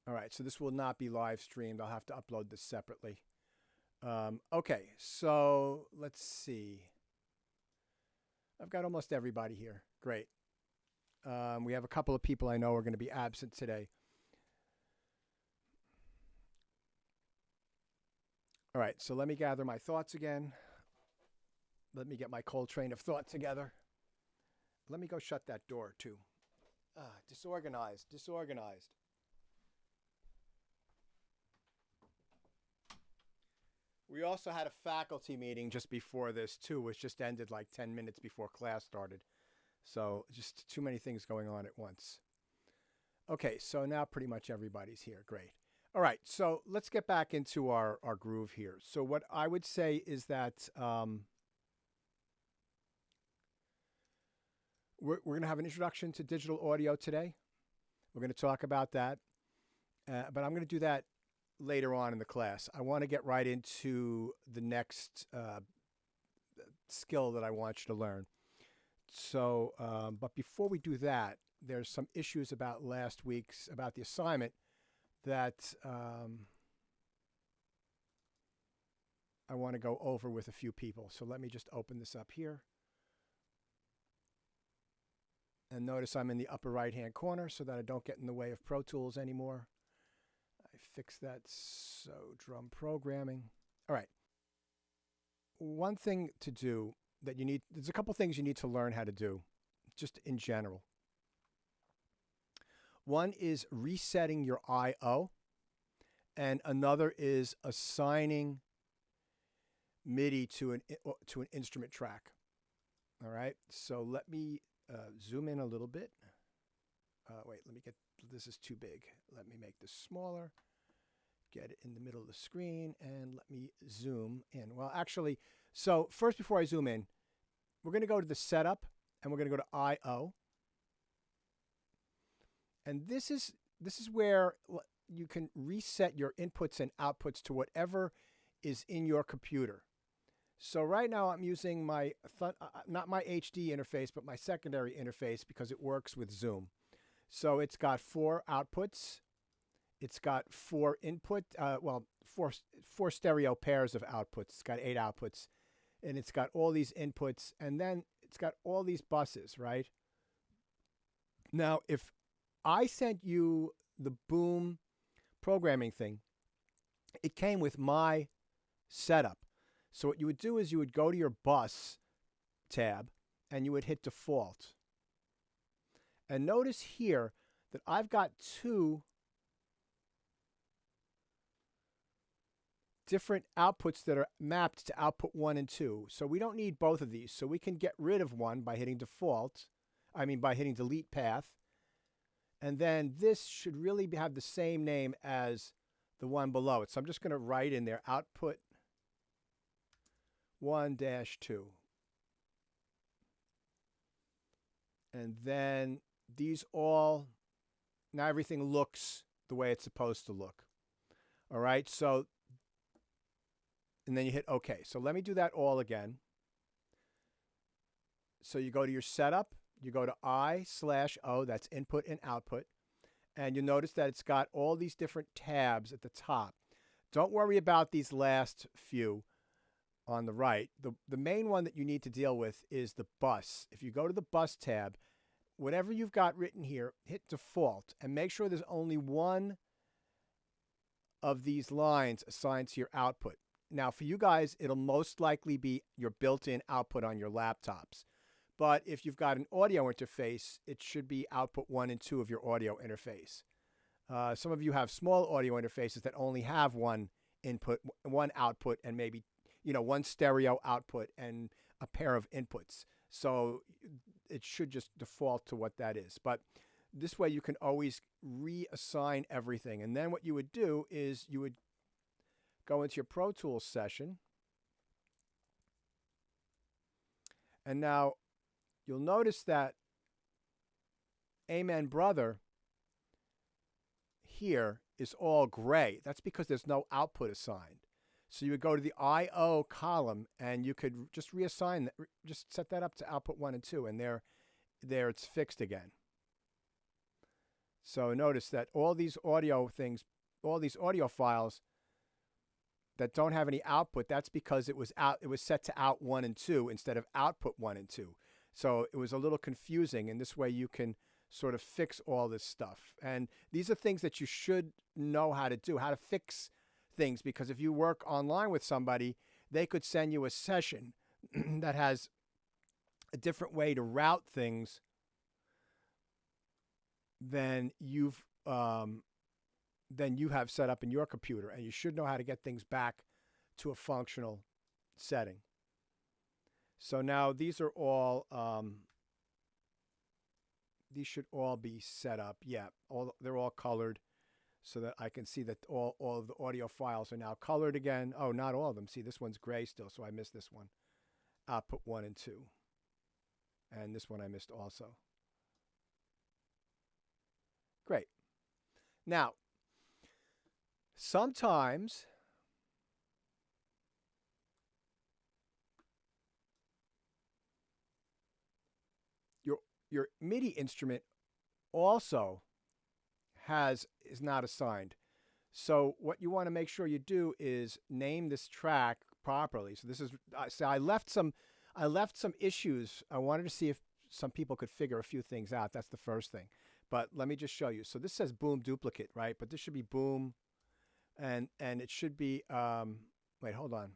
All right, so this will not be live streamed. I'll have to upload this separately. Okay, so let's see. I've got almost everybody here. Great. We have a couple of people I know are going to be absent today. All right, so let me gather my thoughts again. Let me get my cold train of thought together. Let me go shut that door, too. Disorganized. We also had a faculty meeting just before this, too, which just ended like 10 minutes before class started. So just too many things going on at once. Okay, so now pretty much everybody's here. Great. All right, so let's get back into our groove here. So what I would say is that we're going to have an introduction to digital audio today. We're going to talk about that, but I'm going to do that later on in the class. I want to get right into the next skill that I want you to learn. So, but before we do that, there's some issues about last week's, about the assignment that I want to go over with a few people. So let me just open this up here. And notice I'm in the upper right-hand corner so that I don't get in the way of Pro Tools anymore. I fixed that, so drum programming. All right. One thing to do that you need, there's a couple things you need to learn how to do, just in general. One is resetting your I/O, and another is assigning MIDI to an instrument track. All right, so let me zoom in a little bit. Wait, let me get, this is too big. Let me make this smaller, get it in the middle of the screen, and let me zoom in. Well, actually, so first before I zoom in, we're going to go to the setup, and we're going to go to I/O. And this is where you can reset your inputs and outputs to whatever is in your computer. So right now I'm using my, not my HD interface, but my secondary interface because it works with Zoom. So it's got 4 outputs. It's got 4 input, four stereo pairs of outputs. It's got 8 outputs. And it's got all these inputs. And then it's got all these buses, right? Now, if I sent you the Boom programming thing, it came with my setup. So what you would do is you would go to your bus tab and you would hit default. And notice here that I've got 2 different outputs that are mapped to output 1 and 2. So we don't need both of these. So we can get rid of one by hitting by hitting delete path. And then this should really have the same name as the one below it. So I'm just going to write in there output 1-2. And then these all, now everything looks the way it's supposed to look. All right, so, and then you hit OK. So let me do that all again. So you go to your setup, you go to I/O, that's input and output, and you notice that it's got all these different tabs at the top. Don't worry about these last few on the right. The main one that you need to deal with is the bus. If you go to the bus tab, whatever you've got written here, hit default and make sure there's only one of these lines assigned to your output. Now for you guys, it'll most likely be your built-in output on your laptops. But if you've got an audio interface, it should be output 1 and 2 of your audio interface. Some of you have small audio interfaces that only have one input, one output, and maybe one stereo output and a pair of inputs. So it should just default to what that is. But this way you can always reassign everything. And then what you would do is you would go into your Pro Tools session. And now you'll notice that Amen Brother here is all gray. That's because there's no output assigned. So you would go to the I/O column and you could just reassign that, just set that up to output 1 and 2, and there it's fixed again. So notice that all these audio things, all these audio files that don't have any output, that's because it was set to out 1 and 2 instead of output 1 and 2. So it was a little confusing, and this way you can sort of fix all this stuff. And these are things that you should know how to do, how to fix things, because if you work online with somebody, they could send you a session that has a different way to route things than you have set up in your computer, and you should know how to get things back to a functional setting. So now these are all these should all be set up. Yeah, they're all colored so that I can see that all of the audio files are now colored again. Oh, not all of them. See, this one's gray still, so I missed this one. Output 1 and 2. And this one I missed also. Great. Now, sometimes your MIDI instrument also is not assigned. So what you want to make sure you do is name this track properly. So this is I left some issues. I wanted to see if some people could figure a few things out. That's the first thing. But let me just show you. So this says boom duplicate, right? But this should be boom, and it should be wait, hold on.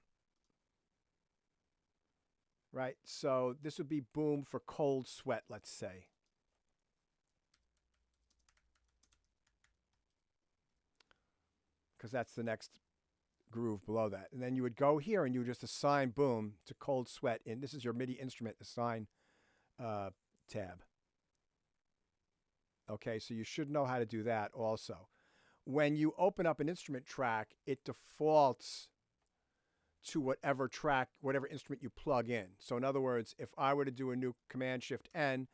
Right? So this would be boom for cold sweat, let's say. Because that's the next groove below that. And then you would go here and you would just assign boom to cold sweat. And this is your MIDI instrument assign tab. Okay, so you should know how to do that also. When you open up an instrument track, it defaults to whatever instrument you plug in. So in other words, if I were to do a new Command-Shift-N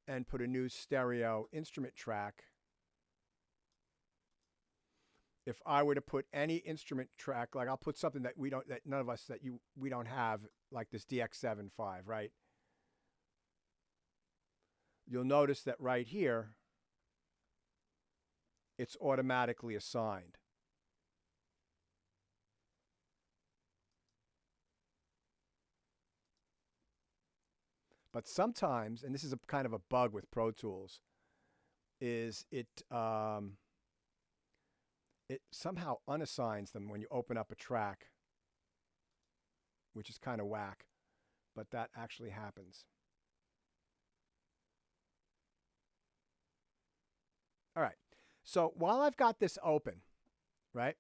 and put a new stereo instrument track, if I were to put any instrument track, like I'll put something that we don't have, like this DX75, right? You'll notice that right here, it's automatically assigned. But sometimes, and this is a kind of a bug with Pro Tools, is it somehow unassigns them when you open up a track, which is kind of whack, but that actually happens. All right, so while I've got this open, right,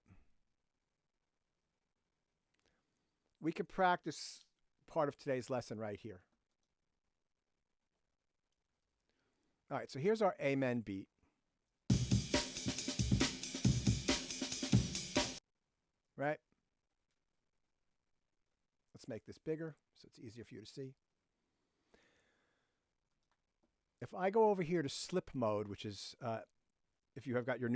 we could practice part of today's lesson right here. All right, so here's our Amen beat. Right? Let's make this bigger so it's easier for you to see. If I go over here to slip mode, which is if you've got your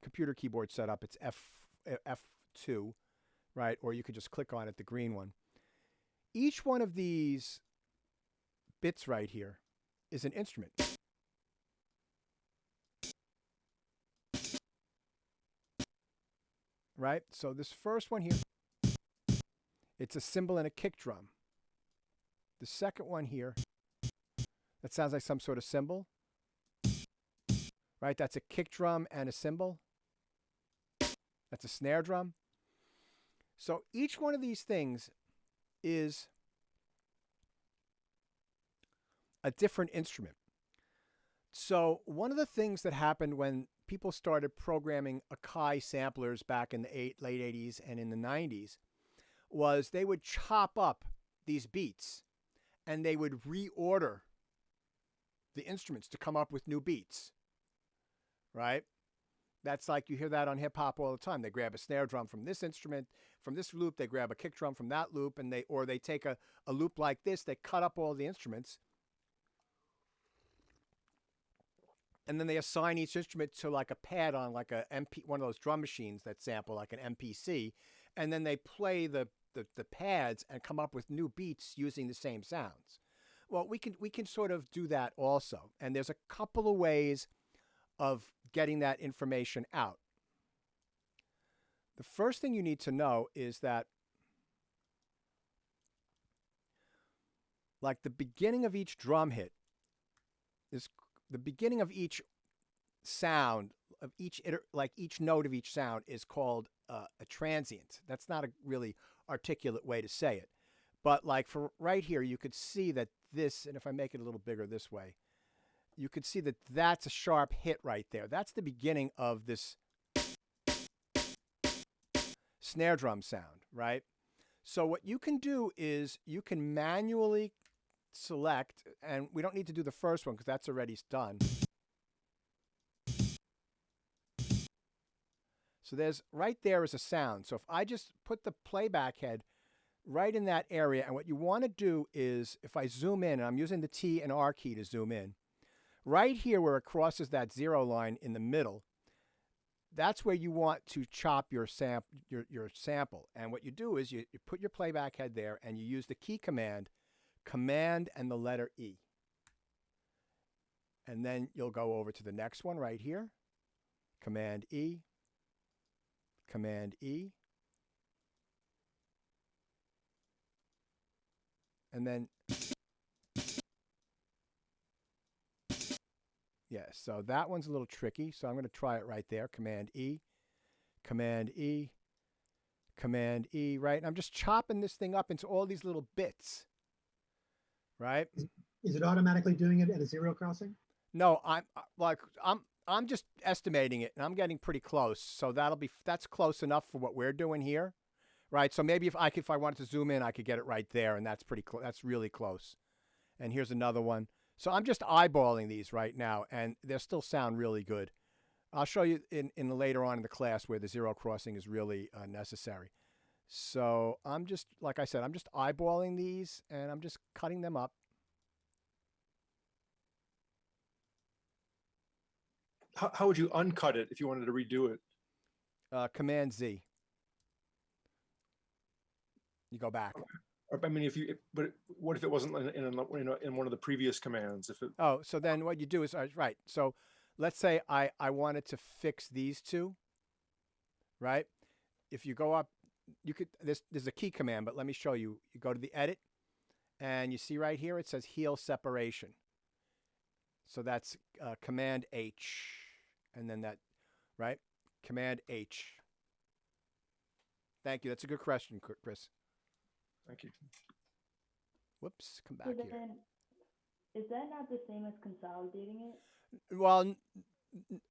computer keyboard set up, it's F2, right? Or you could just click on it, the green one. Each one of these bits right here is an instrument. Right? So this first one here, it's a cymbal and a kick drum. The second one here, that sounds like some sort of cymbal. Right? That's a kick drum and a cymbal. That's a snare drum. So each one of these things is a different instrument. So one of the things that happened when people started programming Akai samplers back in the late 80s and in the 90s was they would chop up these beats and they would reorder the instruments to come up with new beats, right? That's like you hear that on hip hop all the time. They grab a snare drum from this instrument, from this loop, they grab a kick drum from that loop, and they take a loop like this, they cut up all the instruments, and then they assign each instrument to like a pad on like one of those drum machines that sample like an MPC, and then they play the pads and come up with new beats using the same sounds. Well, we can sort of do that also. And there's a couple of ways of getting that information out. The first thing you need to know is that like the beginning of each drum hit is the beginning of each sound of each like each note of each sound is called a transient. That's not a really articulate way to say it. But like for right here, you could see that this, and if I make it a little bigger this way, you could see that that's a sharp hit right there. That's the beginning of this snare drum sound, right? So what you can do is you can manually select, and we don't need to do the first one because that's already done. So there's right there is a sound. So if I just put the playback head right in that area, and what you want to do is if I zoom in, and I'm using the T and R key to zoom in, right here where it crosses that 0 line in the middle, that's where you want to chop your sample. And what you do is you put your playback head there and you use the key command and the letter E. And then you'll go over to the next one right here, Command E, Command E, and then, yeah, so that one's a little tricky, so I'm going to try it right there, Command E, Command E, Command E, right? And I'm just chopping this thing up into all these little bits, right? Is it automatically doing it at a 0 crossing? No, I'm just estimating it, and I'm getting pretty close. So that's close enough for what we're doing here, right? So maybe if I wanted to zoom in, I could get it right there, and that's that's really close. And here's another one. So I'm just eyeballing these right now, and they still sound really good. I'll show you in later on in the class where the 0 crossing is really necessary. So I'm just, like I said, I'm just eyeballing these, and I'm just cutting them up. How would you uncut it if you wanted to redo it? Command Z. You go back. Or, I mean, but what if it wasn't in one of the previous commands? If it... Oh, so then what you do is right. So let's say I wanted to fix these two, right? If you go up, you could. There's a key command, but let me show you. You go to the edit, and you see right here it says heal separation. So that's Command H. And then that, right? Command H. Thank you. That's a good question, Chris. Thank you. Whoops, come back so here. Then, is that not the same as consolidating it? Well,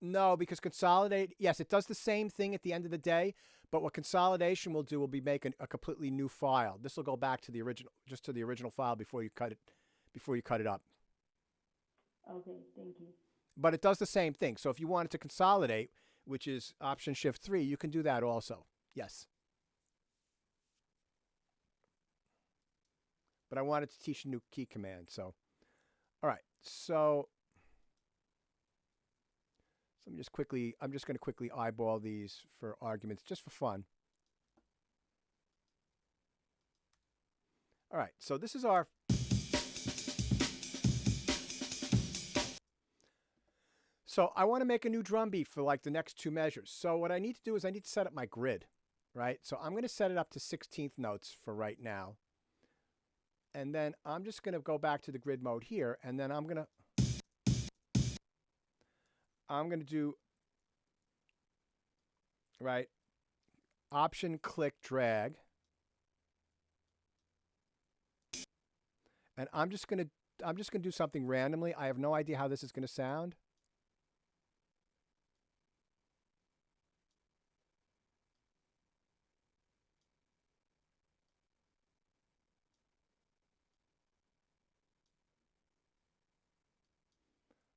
no, because consolidate, yes, it does the same thing at the end of the day, but what consolidation will do will be make a completely new file. This will go back to the original, just to the original file before you cut it up. Okay, thank you. But it does the same thing. So if you wanted to consolidate, which is Option Shift 3, you can do that also. Yes. But I wanted to teach a new key command. So, all right. So I'm just going to quickly eyeball these for arguments, just for fun. All right. So this is our So I want to make a new drum beat for like the next two measures. So what I need to do is I need to set up my grid, right? So I'm going to set it up to 16th notes for right now. And then I'm just going to go back to the grid mode here, and then I'm going to do, right, Option click drag. And I'm just going to do something randomly. I have no idea how this is going to sound.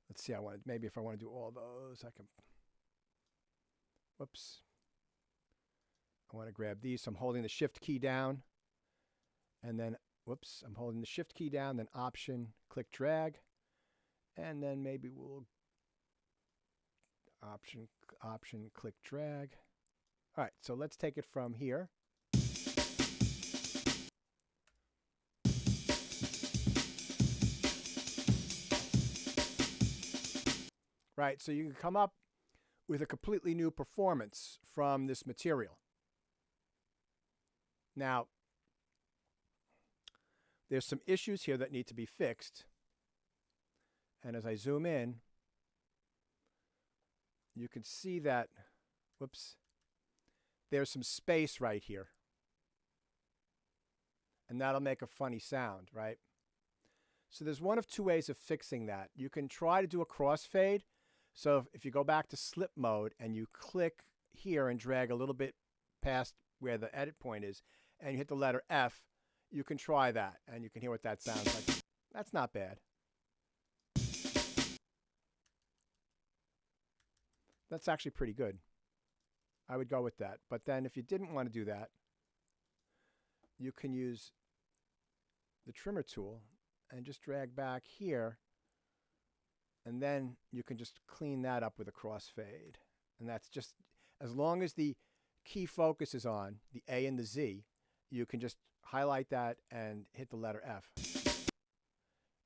Let's see, maybe if I want to do all those, I can, whoops. I want to grab these, so I'm holding the Shift key down, and then, whoops, I'm holding the Shift key down, then Option, click drag, and then maybe we'll Option, click drag. All right, so let's take it from here. right? So you can come up with a completely new performance from this material. Now, there's some issues here that need to be fixed. And as I zoom in, you can see that, whoops, there's some space right here. And that'll make a funny sound, right? So there's one of two ways of fixing that. You can try to do a crossfade. So if you go back to slip mode and you click here and drag a little bit past where the edit point is, and you hit the letter F, you can try that, and you can hear what that sounds like. That's not bad. That's actually pretty good. I would go with that. But then if you didn't want to do that, you can use the trimmer tool and just drag back here, and then you can just clean that up with a crossfade. And that's just, as long as the key focus is on the A and the Z, you can just highlight that and hit the letter F.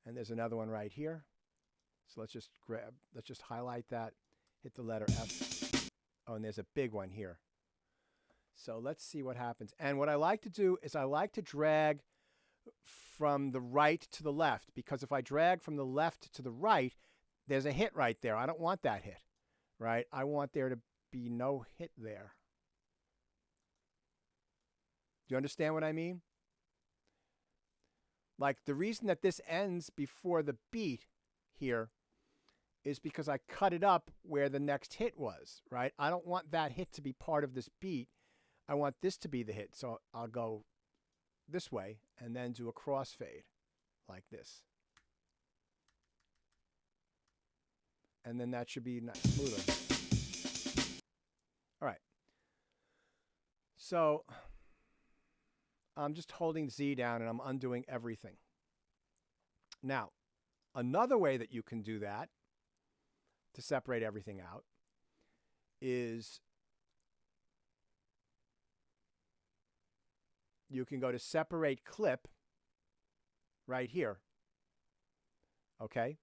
And there's another one right here. So let's just highlight that, hit the letter F. Oh, and there's a big one here. So let's see what happens. And what I like to do is I like to drag from the right to the left, because if I drag from the left to the right, there's a hit right there. I don't want that hit, right? I want there to be no hit there. Do you understand what I mean? Like, the reason that this ends before the beat here is because I cut it up where the next hit was, right? I don't want that hit to be part of this beat. I want this to be the hit. So I'll go this way and then do a crossfade like this. And then that should be smoother. All right. So I'm just holding Z down and I'm undoing everything. Now, another way that you can do that to separate everything out is you can go to separate clip right here. Okay?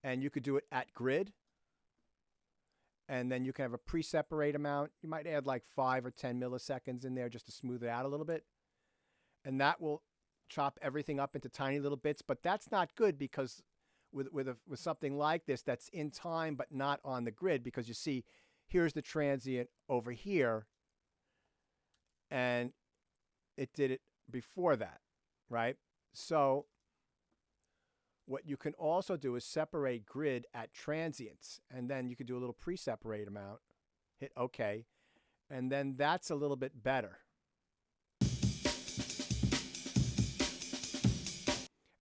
And you could do it at grid. And then you can have a pre-separate amount. You might add like 5 or 10 milliseconds in there just to smooth it out a little bit. And that will chop everything up into tiny little bits. But that's not good, because with something like this that's in time but not on the grid, because you see, here's the transient over here, and it did it before that, right? So what you can also do is separate grid at transients, and then you could do a little pre-separate amount, hit OK, and then that's a little bit better.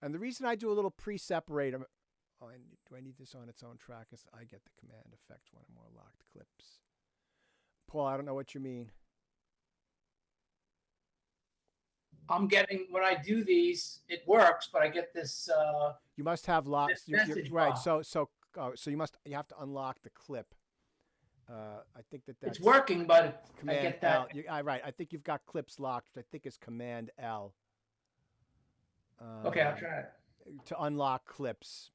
And the reason I do a little pre-separate, do I need this on its own track? As I get the command effect when I'm more locked clips. Paul, I don't know what you mean. I'm getting, when I do these, it works, but I get this. You must have locks. Message right. box. So you have to unlock the clip. I think that's it's working, but Command I get that. L. Right. I think you've got clips locked, which I think is Command L. Okay, I'll try it. To unlock clips.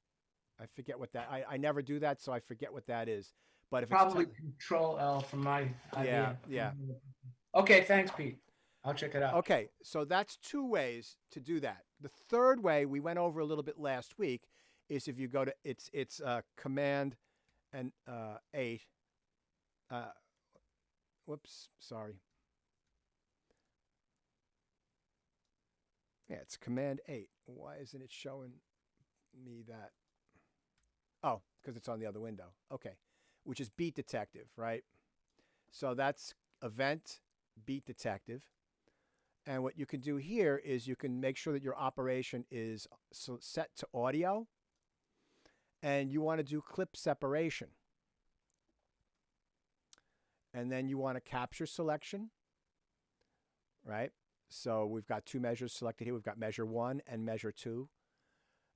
I forget what that. I never do that, so I forget what that is. But if Probably it's Control L from my idea. yeah. Okay, thanks, Pete. I'll check it out. Okay, so that's two ways to do that. The third way we went over a little bit last week is if you go to it's Command and 8. Whoops, sorry. Yeah, it's Command 8. Why isn't it showing me that? Oh, because it's on the other window. Okay, which is Beat Detective, right? So that's Event Beat Detective. And what you can do here is you can make sure that your operation is set to audio, and you want to do clip separation. And then you want to capture selection, right? So we've got two measures selected here. We've got measure 1 and measure 2.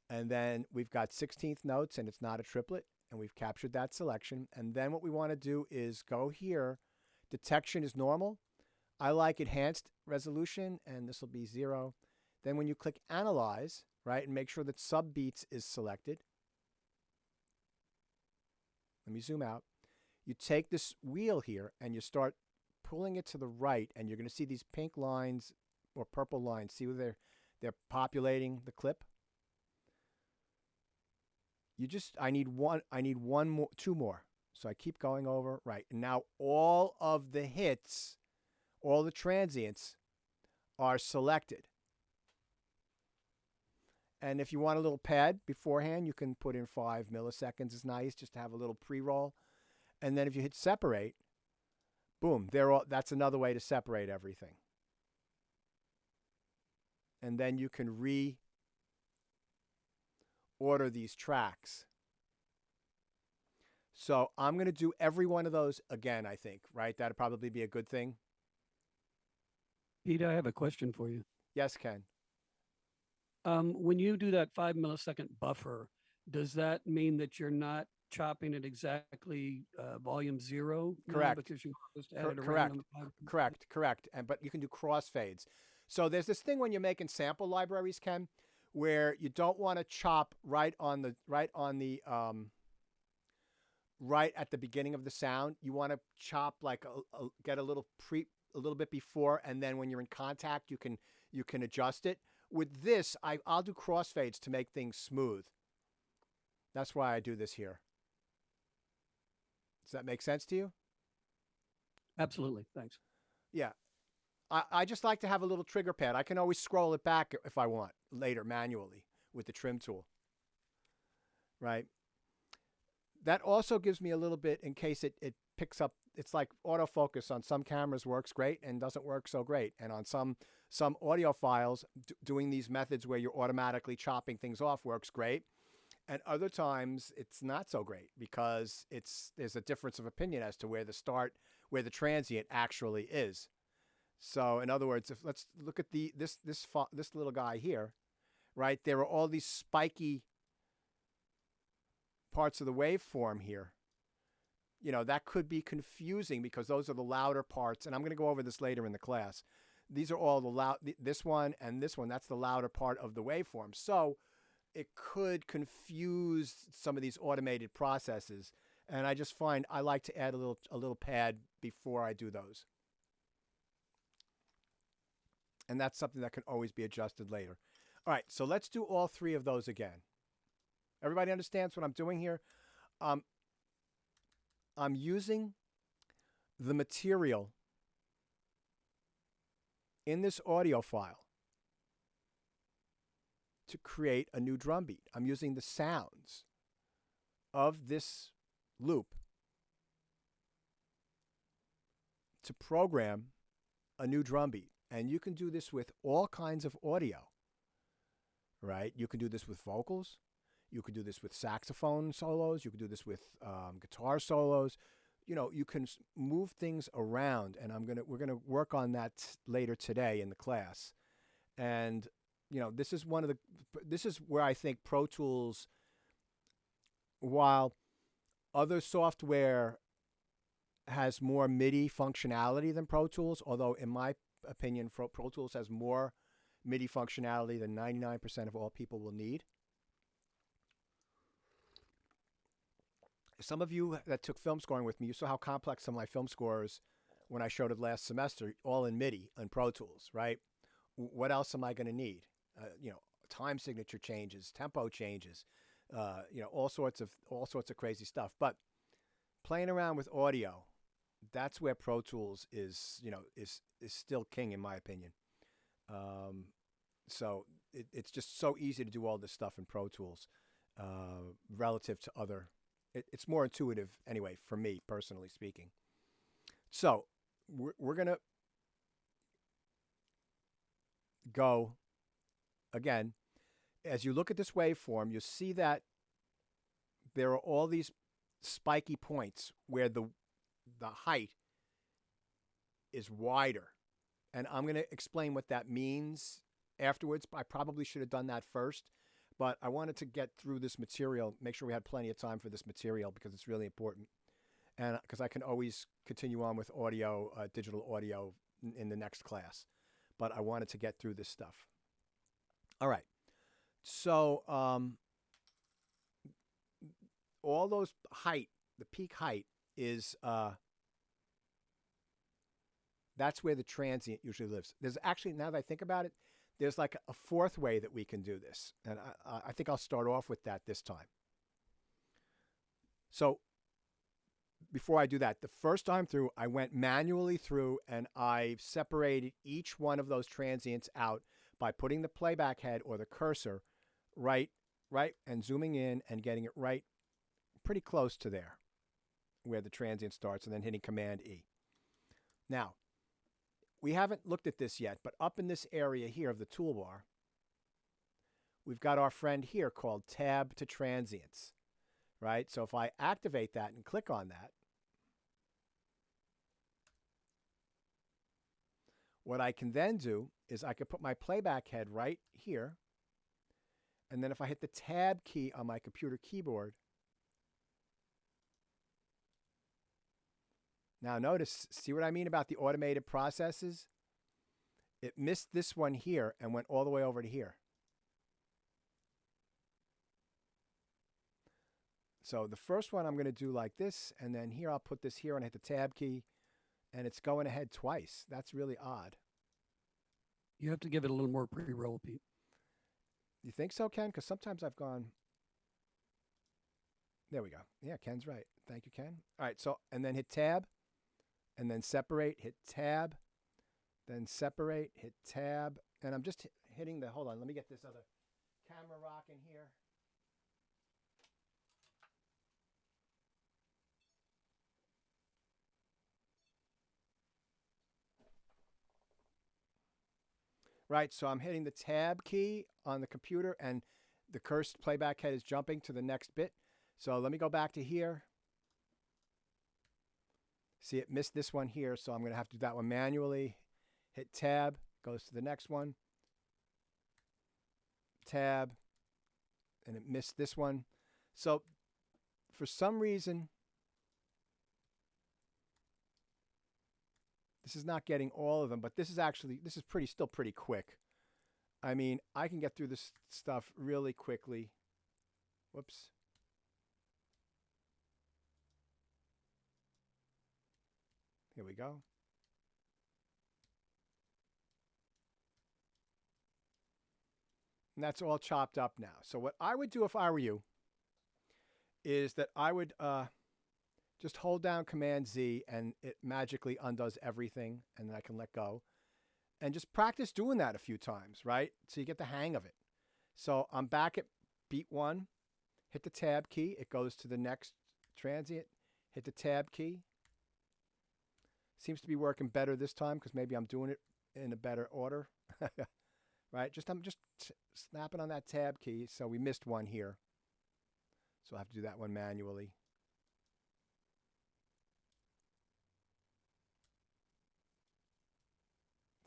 And then we've got 16th notes, and it's not a triplet, and we've captured that selection. And then what we want to do is go here. Detection is normal. I like enhanced resolution, and this will be 0. Then when you click analyze, right, and make sure that subbeats is selected. me zoom out. You take this wheel here and you start pulling it to the right, and you're going to see these pink lines or purple lines. See where they're populating the clip? I need one more, two more. So I keep going over, right. And now all of the hits, all the transients are selected. And if you want a little pad beforehand, you can put in 5 milliseconds. It's nice just to have a little pre-roll. And then if you hit separate, boom, that's another way to separate everything. And then you can order these tracks. So I'm going to do every one of those again, I think, right? That'd probably be a good thing. Pete, I have a question for you. Yes, Ken. When you do that 5 millisecond buffer, does that mean that you're not chopping at exactly volume 0? Correct. Because you just added a Correct. random 5. Correct. But you can do crossfades. So there's this thing when you're making sample libraries, Ken, where you don't want to chop right at the beginning of the sound. You want to chop like get a little bit before, and then when you're in contact, you can adjust it. With this, I'll do crossfades to make things smooth. That's why I do this here. Does that make sense to you? Absolutely. Thanks. Yeah. I just like to have a little trigger pad. I can always scroll it back if I want later manually with the trim tool. Right? That also gives me a little bit in case it picks up. It's like autofocus on some cameras works great and doesn't work so great. And on some audio files, doing these methods where you're automatically chopping things off works great. And other times it's not so great because there's a difference of opinion as to where the transient actually is. So in other words, let's look at this little guy here, right? There are all these spiky parts of the waveform here. You know, that could be confusing because those are the louder parts. And I'm going to go over this later in the class. These are all this one and this one, that's the louder part of the waveform. So it could confuse some of these automated processes. And I just find I like to add a little pad before I do those. And that's something that can always be adjusted later. All right, so let's do all 3 of those again. Everybody understands what I'm doing here? I'm using the material in this audio file to create a new drum beat. I'm using the sounds of this loop to program a new drum beat. And you can do this with all kinds of audio, right? You can do this with vocals. You could do this with saxophone solos. You could do this with guitar solos. You know, you can move things around, and we're gonna work on that later today in the class. And you know, this is where I think Pro Tools, while other software has more MIDI functionality than Pro Tools, although in my opinion, Pro Tools has more MIDI functionality than 99% of all people will need. Some of you that took film scoring with me, you saw how complex some of my film scores when I showed it last semester, all in MIDI and Pro Tools, right? What else am I going to need? You know, time signature changes, tempo changes, you know, all sorts of crazy stuff. But playing around with audio, that's where Pro Tools is still king in my opinion. So it's just so easy to do all this stuff in Pro Tools relative to other. It's more intuitive anyway for me personally speaking. So we're gonna go again. As you look at this waveform, you see that there are all these spiky points where the height is wider. And I'm going to explain what that means afterwards. I probably should have done that first, but I wanted to get through this material, make sure we had plenty of time for this material because it's really important. And because I can always continue on with audio, digital audio in the next class. But I wanted to get through this stuff. All right. So all those height the peak height is that's where the transient usually lives. There's actually, now that I think about it, there's like a fourth way that we can do this. And I think I'll start off with that this time. So before I do that, the first time through, I went manually through and I separated each one of those transients out by putting the playback head or the cursor right, and zooming in and getting it right pretty close to there where the transient starts, and then hitting Command E. Now, we haven't looked at this yet, but up in this area here of the toolbar, we've got our friend here called Tab to Transients, right? So if I activate that and click on that, what I can then do is I can put my playback head right here, and then if I hit the Tab key on my computer keyboard, now notice, see what I mean about the automated processes? It missed this one here and went all the way over to here. So the first one I'm going to do like this, and then here I'll put this here and hit the Tab key, and it's going ahead twice. That's really odd. You have to give it a little more pre-roll, Pete. You think so, Ken? Because sometimes I've gone... There we go. Yeah, Ken's right. Thank you, Ken. All right, so, and then hit Tab, and then separate, hit Tab, then separate, hit Tab, and I'm just hitting the... Hold on, let me get this other camera rocking here. Right, so I'm hitting the Tab key on the computer, and the cursed playback head is jumping to the next bit. So let me go back to here. See, it missed this one here, so I'm going to have to do that one manually. Hit Tab, goes to the next one. Tab, and it missed this one. So for some reason, this is not getting all of them, but this is actually, this is still pretty quick. I mean, I can get through this stuff really quickly. Whoops. Here we go. And that's all chopped up now. So what I would do if I were you is that I would just hold down Command Z and it magically undoes everything, and then I can let go. And just practice doing that a few times, right? So you get the hang of it. So I'm back at beat 1. Hit the Tab key. It goes to the next transient. Hit the Tab key. Seems to be working better this time because maybe I'm doing it in a better order. Right? I'm just snapping on that Tab key. So we missed one here. So I'll have to do that one manually.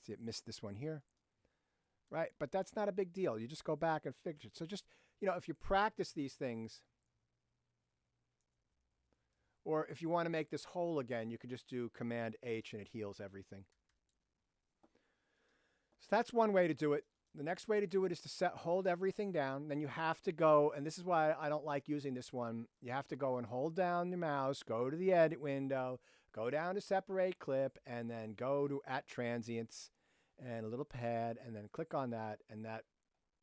See, it missed this one here. Right? But that's not a big deal. You just go back and fix it. So just, if you practice these things, or if you want to make this whole again, you can just do Command H and it heals everything. So that's one way to do it. The next way to do it is to hold everything down. Then you have to go, and this is why I don't like using this one. You have to go and hold down your mouse, go to the edit window, go down to separate clip, and then go to @transients and a little pad, and then click on that, and that,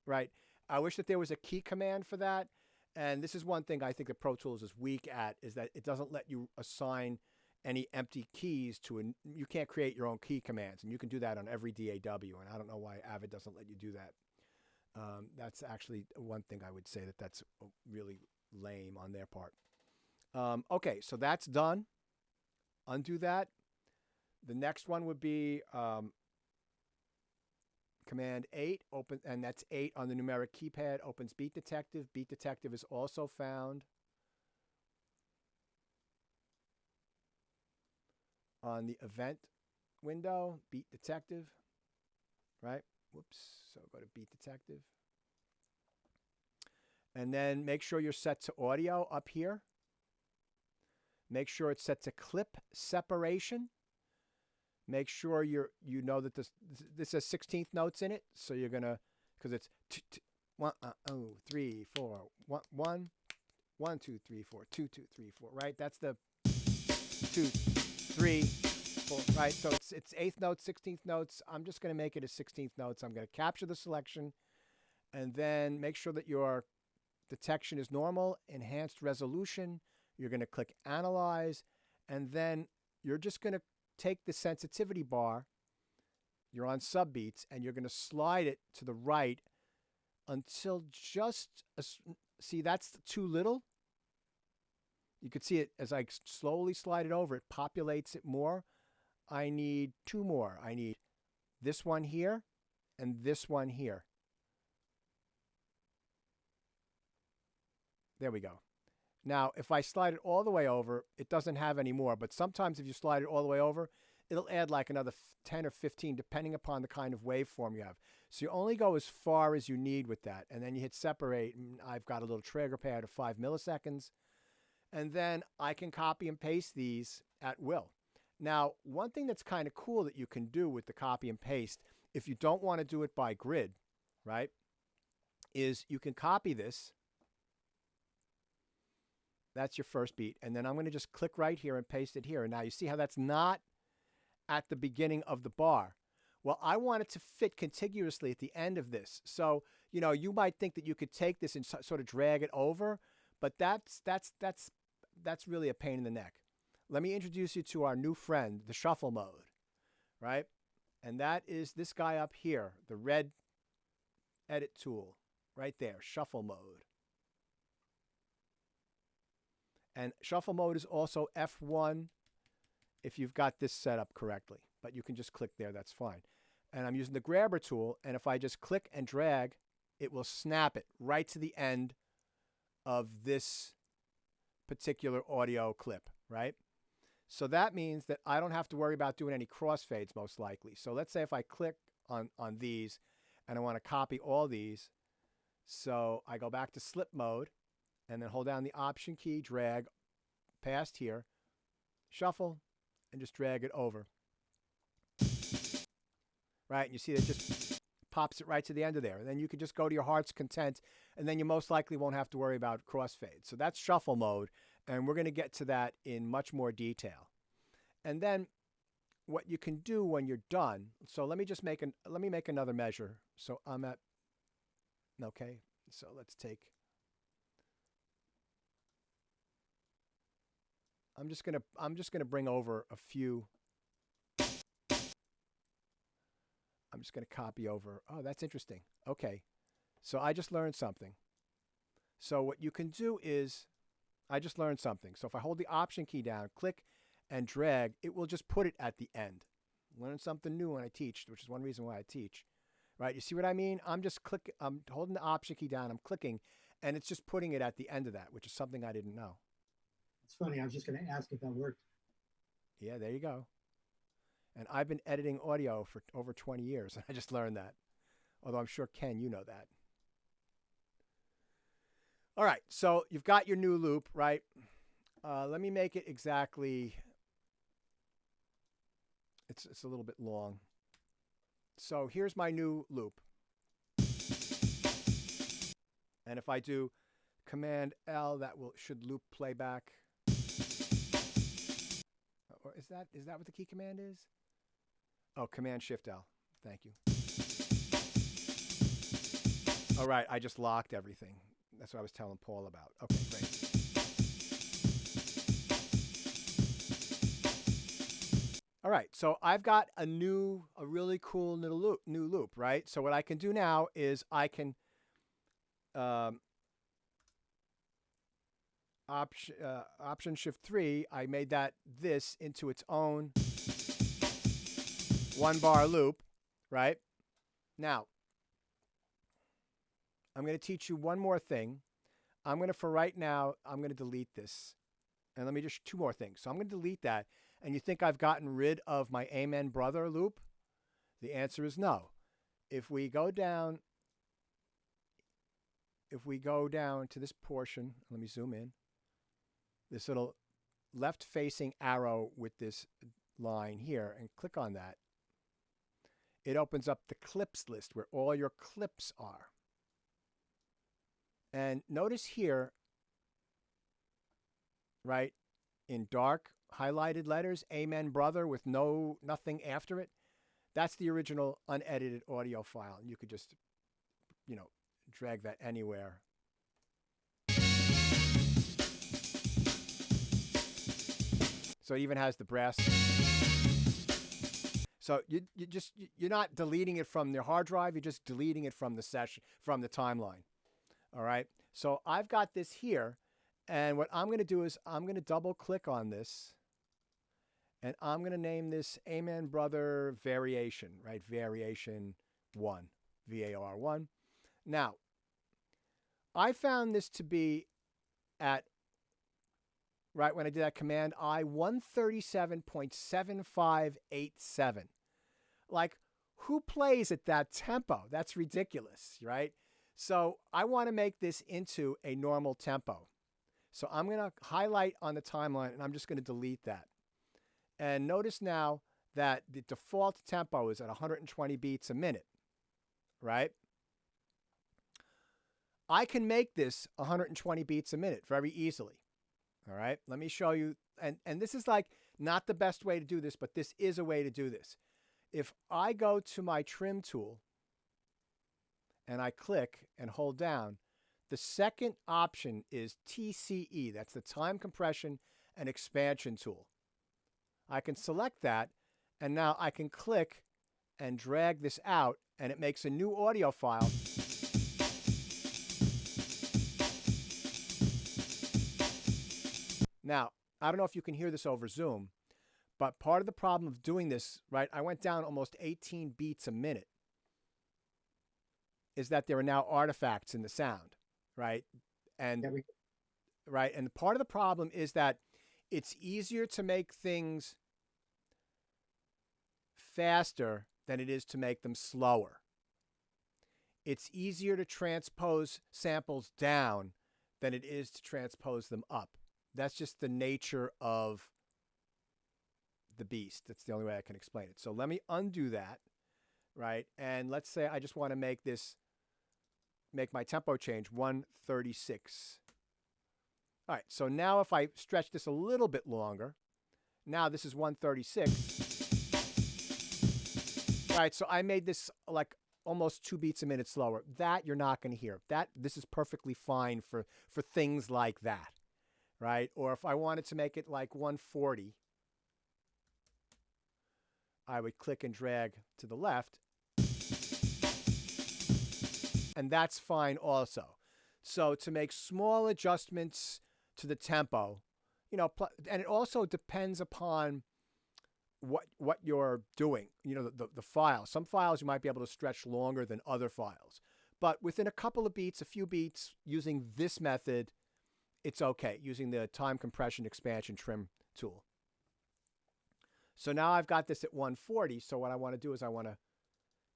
right? I wish that there was a key command for that. And this is one thing I think that Pro Tools is weak at, is that it doesn't let you assign any empty keys to you can't create your own key commands, and you can do that on every DAW, and I don't know why Avid doesn't let you do that. That's actually one thing I would say that's really lame on their part. Okay, so that's done. Undo that. The next one would be Command 8, open, and that's 8 on the numeric keypad, opens Beat Detective. Beat Detective is also found on the event window, Beat Detective, right? Whoops, so go to Beat Detective. And then make sure you're set to audio up here. Make sure it's set to clip separation. Make sure you know that this has 16th notes in it, so you're gonna, because it's 1, 3, 4, 1, 1, 2, 3, 4, 2, 2, 3, 4, right? That's the 2, 3, 4, right? So it's 8th notes, 16th notes. I'm just going to make it as 16th notes. I'm going to capture the selection and then make sure that your detection is normal, enhanced resolution. You're going to click analyze, and then you're just going to take the sensitivity bar. You're on subbeats, and you're going to slide it to the right until see, that's too little. You could see it as I slowly slide it over, it populates it more. I need 2 more. I need this one here and this one here. There we go. Now, if I slide it all the way over, it doesn't have any more, but sometimes if you slide it all the way over, it'll add like another 10 or 15 depending upon the kind of waveform you have. So you only go as far as you need with that, and then you hit separate, and I've got a little trigger pad of 5 milliseconds, and then I can copy and paste these at will. Now, one thing that's kind of cool that you can do with the copy and paste, if you don't want to do it by grid, right, is you can copy this. That's your first beat. And then I'm going to just click right here and paste it here. And now you see how that's not at the beginning of the bar. Well, I want it to fit contiguously at the end of this. So, you know, you might think that you could take this and sort of drag it over, but that's really a pain in the neck. Let me introduce you to our new friend, the shuffle mode, right? And that is this guy up here, the red edit tool right there, shuffle mode. And shuffle mode is also F1 if you've got this set up correctly. But you can just click there, that's fine. And I'm using the grabber tool, and if I just click and drag, it will snap it right to the end of this particular audio clip, right? So that means that I don't have to worry about doing any crossfades most likely. So let's say if I click on these and I want to copy all these. So I go back to slip mode, and then hold down the Option key, drag past here, shuffle, and just drag it over. Right, and you see it just pops it right to the end of there. And then you can just go to your heart's content, and then you most likely won't have to worry about crossfade. So that's shuffle mode, and we're going to get to that in much more detail. And then what you can do when you're done, so let me make another measure. So I'm at, okay, so let's take, I'm just gonna bring over a few. I'm just gonna copy over. Oh, that's interesting. Okay, so I just learned something. So what you can do is, I just learned something. So if I hold the Option key down, click and drag, it will just put it at the end. Learn something new when I teach, which is one reason why I teach. Right? You see what I mean? I'm holding the Option key down, I'm clicking, and it's just putting it at the end of that, which is something I didn't know. It's funny. I was just going to ask if that worked. Yeah, there you go. And I've been editing audio for over 20 years, and I just learned that. Although I'm sure, Ken, you know that. All right, so you've got your new loop, right? Let me make it exactly, it's a little bit long. So here's my new loop. And if I do Command L, that should loop playback. Or is that what the key command is? Oh, Command Shift L. Thank you. All right, I just locked everything. That's what I was telling Paul about. Okay, great. All right, so I've got a really cool new loop, right? So what I can do now is I can Option Shift 3, I made this into its own 1-bar loop, right? Now, I'm going to teach you one more thing. For right now, I'm going to delete this. And let me just 2 more things. So I'm going to delete that. And you think I've gotten rid of my Amen Brother loop? The answer is no. If we go down to this portion, let me zoom in. This little left-facing arrow with this line here, and click on that. It opens up the clips list where all your clips are. And notice here, right, in dark highlighted letters, Amen Brother with nothing after it. That's the original unedited audio file. And you could just, drag that anywhere. So it even has the brass. So you're not deleting it from the hard drive. You're just deleting it from the session, from the timeline. All right. So I've got this here, and what I'm going to do is I'm going to double click on this, and I'm going to name this Amen Brother Variation, right? Variation 1, VAR1. Now, I found this to be at, right when I did that command I, 137.7587. Like, who plays at that tempo? That's ridiculous, right? So I want to make this into a normal tempo. So I'm going to highlight on the timeline, and I'm just going to delete that. And notice now that the default tempo is at 120 beats a minute, right? I can make this 120 beats a minute very easily. All right, let me show you. And this is like not the best way to do this, but this is a way to do this. If I go to my trim tool and I click and hold down, the second option is TCE. That's the time compression and expansion tool. I can select that, and now I can click and drag this out, and it makes a new audio file. Now, I don't know if you can hear this over Zoom, but part of the problem of doing this, right, I went down almost 18 beats a minute, is that there are now artifacts in the sound, right? And right, and part of the problem is that it's easier to make things faster than it is to make them slower. It's easier to transpose samples down than it is to transpose them up. That's just the nature of the beast. That's the only way I can explain it. So let me undo that, right? And let's say I just want to make my tempo change 136. All right, so now if I stretch this a little bit longer, now this is 136. All right, so I made this like almost 2 beats a minute slower. That you're not going to hear. This is perfectly fine for things like that, right? Or if I wanted to make it like 140, I would click and drag to the left, and that's fine also. So to make small adjustments to the tempo, and it also depends upon what you're doing, the file. Some files you might be able to stretch longer than other files. But within a couple of beats, a few beats, using this method, it's okay, using the time compression expansion trim tool. So now I've got this at 140. So what I want to do is I want to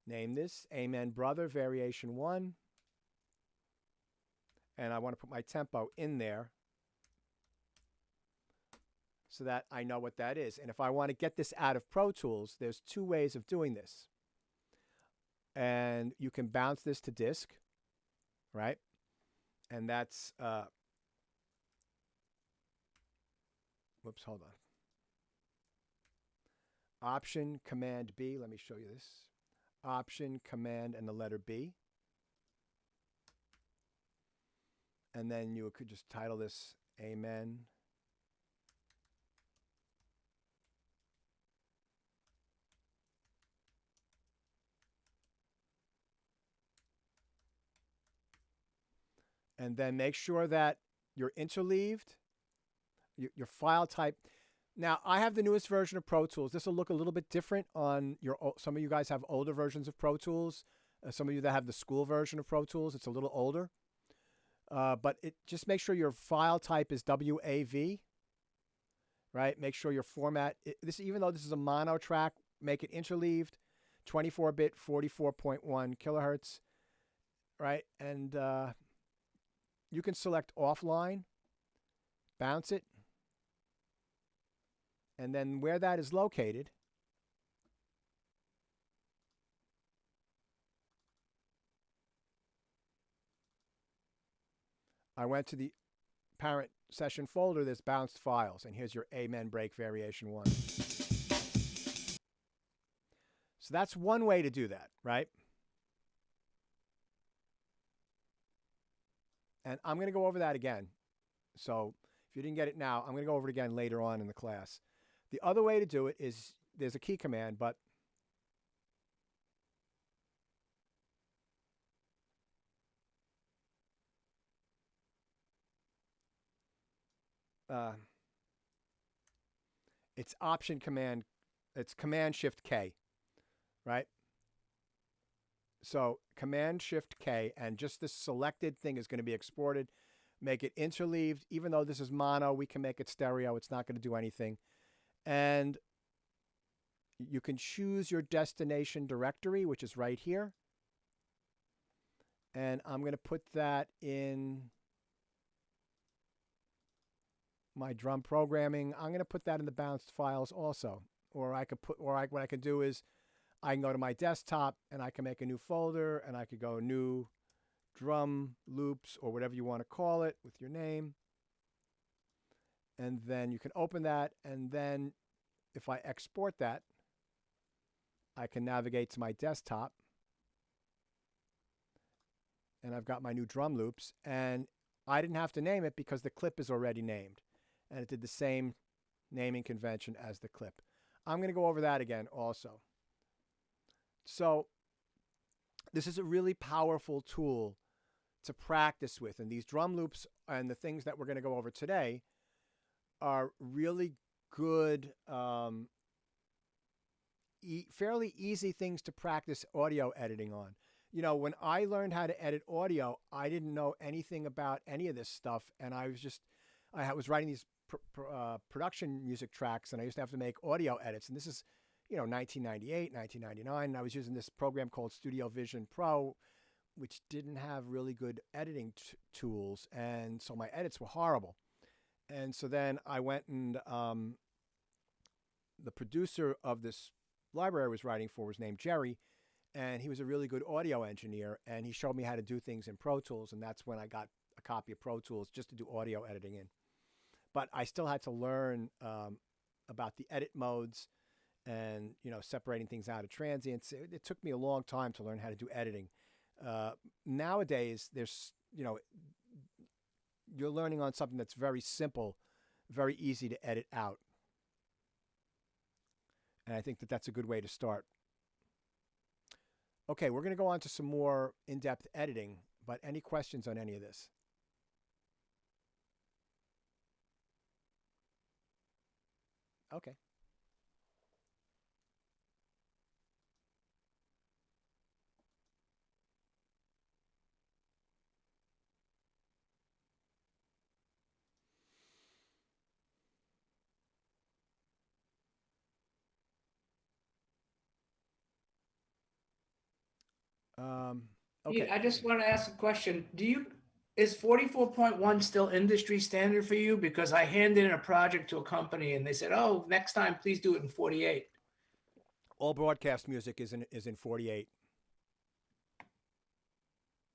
name this Amen Brother Variation 1. And I want to put my tempo in there so that I know what that is. And if I want to get this out of Pro Tools, there's 2 ways of doing this. And you can bounce this to disk, right? And that's, whoops, hold on. Option, Command B. Let me show you this. Option, Command, and the letter B. And then you could just title this Amen. And then make sure that you're interleaved, your file type. Now, I have the newest version of Pro Tools. This will look a little bit different on some of you guys have older versions of Pro Tools. Some of you that have the school version of Pro Tools, it's a little older. But just make sure your file type is WAV, right? Make sure your format, even though this is a mono track, make it interleaved, 24-bit, 44.1 kilohertz, right? And you can select offline, bounce it, and then where that is located, I went to the parent session folder, there's bounced files, and here's your Amen break variation 1. So that's one way to do that, right? And I'm going to go over that again. So if you didn't get it now, I'm going to go over it again later on in the class. The other way to do it is there's a key command, but it's option command, it's command shift K, right? So command shift K, and just this selected thing is going to be exported. Make it interleaved. Even though this is mono, we can make it stereo. It's not going to do anything. And you can choose your destination directory, which is right here. And I'm going to put that in my drum programming. I'm going to put that in the bounced files also. Or I could put, what I can do is I can go to my desktop and I can make a new folder, and I could go new drum loops or whatever you want to call it with your name. And then you can open that, and then if I export that, I can navigate to my desktop, and I've got my new drum loops, and I didn't have to name it because the clip is already named, and it did the same naming convention as the clip. I'm going to go over that again also. So this is a really powerful tool to practice with, and these drum loops and the things that we're going to go over today are really good, fairly easy things to practice audio editing on. You know, when I learned how to edit audio, I didn't know anything about any of this stuff, and I was writing these production music tracks, and I used to have to make audio edits, and this is, 1998, 1999, and I was using this program called Studio Vision Pro, which didn't have really good editing tools, and so my edits were horrible. And so then I went and the producer of this library I was writing for was named Jerry, and he was a really good audio engineer, and he showed me how to do things in Pro Tools, and that's when I got a copy of Pro Tools just to do audio editing in. But I still had to learn about the edit modes and, separating things out of transients. It took me a long time to learn how to do editing. Nowadays, there's, you're learning on something that's very simple, very easy to edit out. And I think that that's a good way to start. Okay, we're going to go on to some more in-depth editing, but any questions on any of this? Okay. Okay. Pete, I just want to ask a question. Is 44.1 still industry standard for you? Because I handed in a project to a company and they said, oh, next time, please do it in 48. All broadcast music is in 48.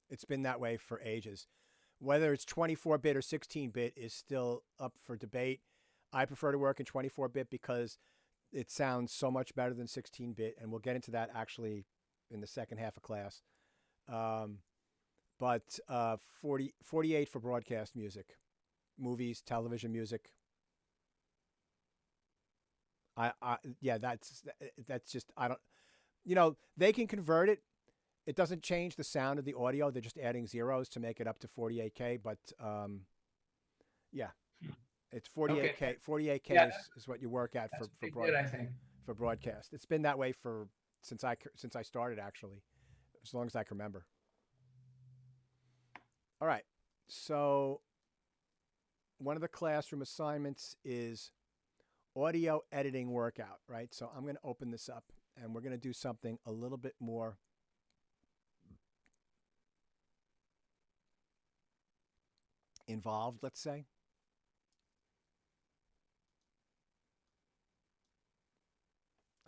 It's been that way for ages. Whether it's 24-bit or 16-bit is still up for debate. I prefer to work in 24-bit because it sounds so much better than 16-bit, and we'll get into that actually in the second half of class. But 48 for broadcast music, movies, television music. Yeah, that's just, I don't, they can convert it. It doesn't change the sound of the audio. They're just adding zeros to make it up to 48K. But yeah, it's 48K. Okay. 48K Yeah, is what you work at That's for pretty good, I think. for broadcast. It's been that way since I started, actually, as long as I can remember. All right. So one of the classroom assignments is audio editing workout, right? So I'm going to open this up, and we're going to do something a little bit more involved, let's say.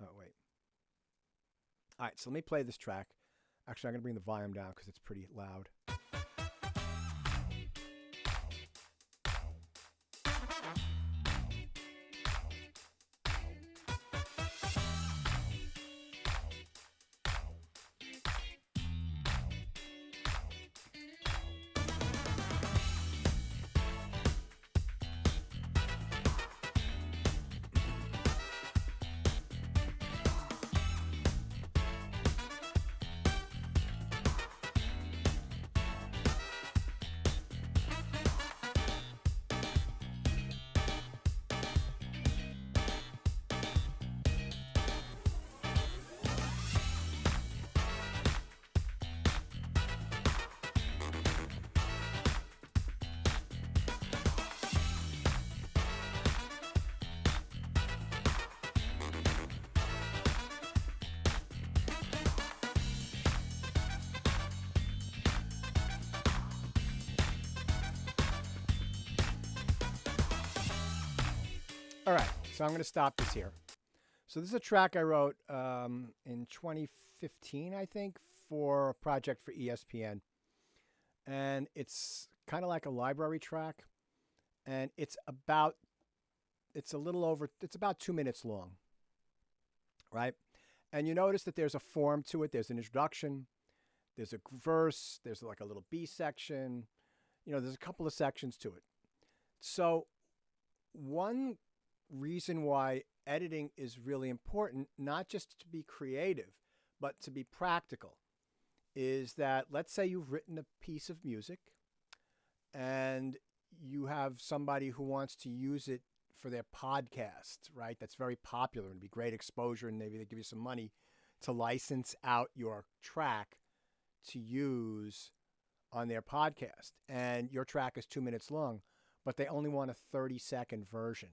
Oh, wait. All right, so let me play this track. Actually, I'm going to bring the volume down because it's pretty loud. All right, so I'm going to stop this here. So this is a track I wrote in 2015, I think, for a project for ESPN. And it's kind of like a library track. And it's about 2 minutes long, right? And you notice that there's a form to it. There's an introduction. There's a verse. There's like a little B section. There's a couple of sections to it. So one reason why editing is really important, not just to be creative, but to be practical, is that let's say you've written a piece of music and you have somebody who wants to use it for their podcast, right? That's very popular and be great exposure, and maybe they give you some money to license out your track to use on their podcast. And your track is 2 minutes long, but they only want a 30-second version.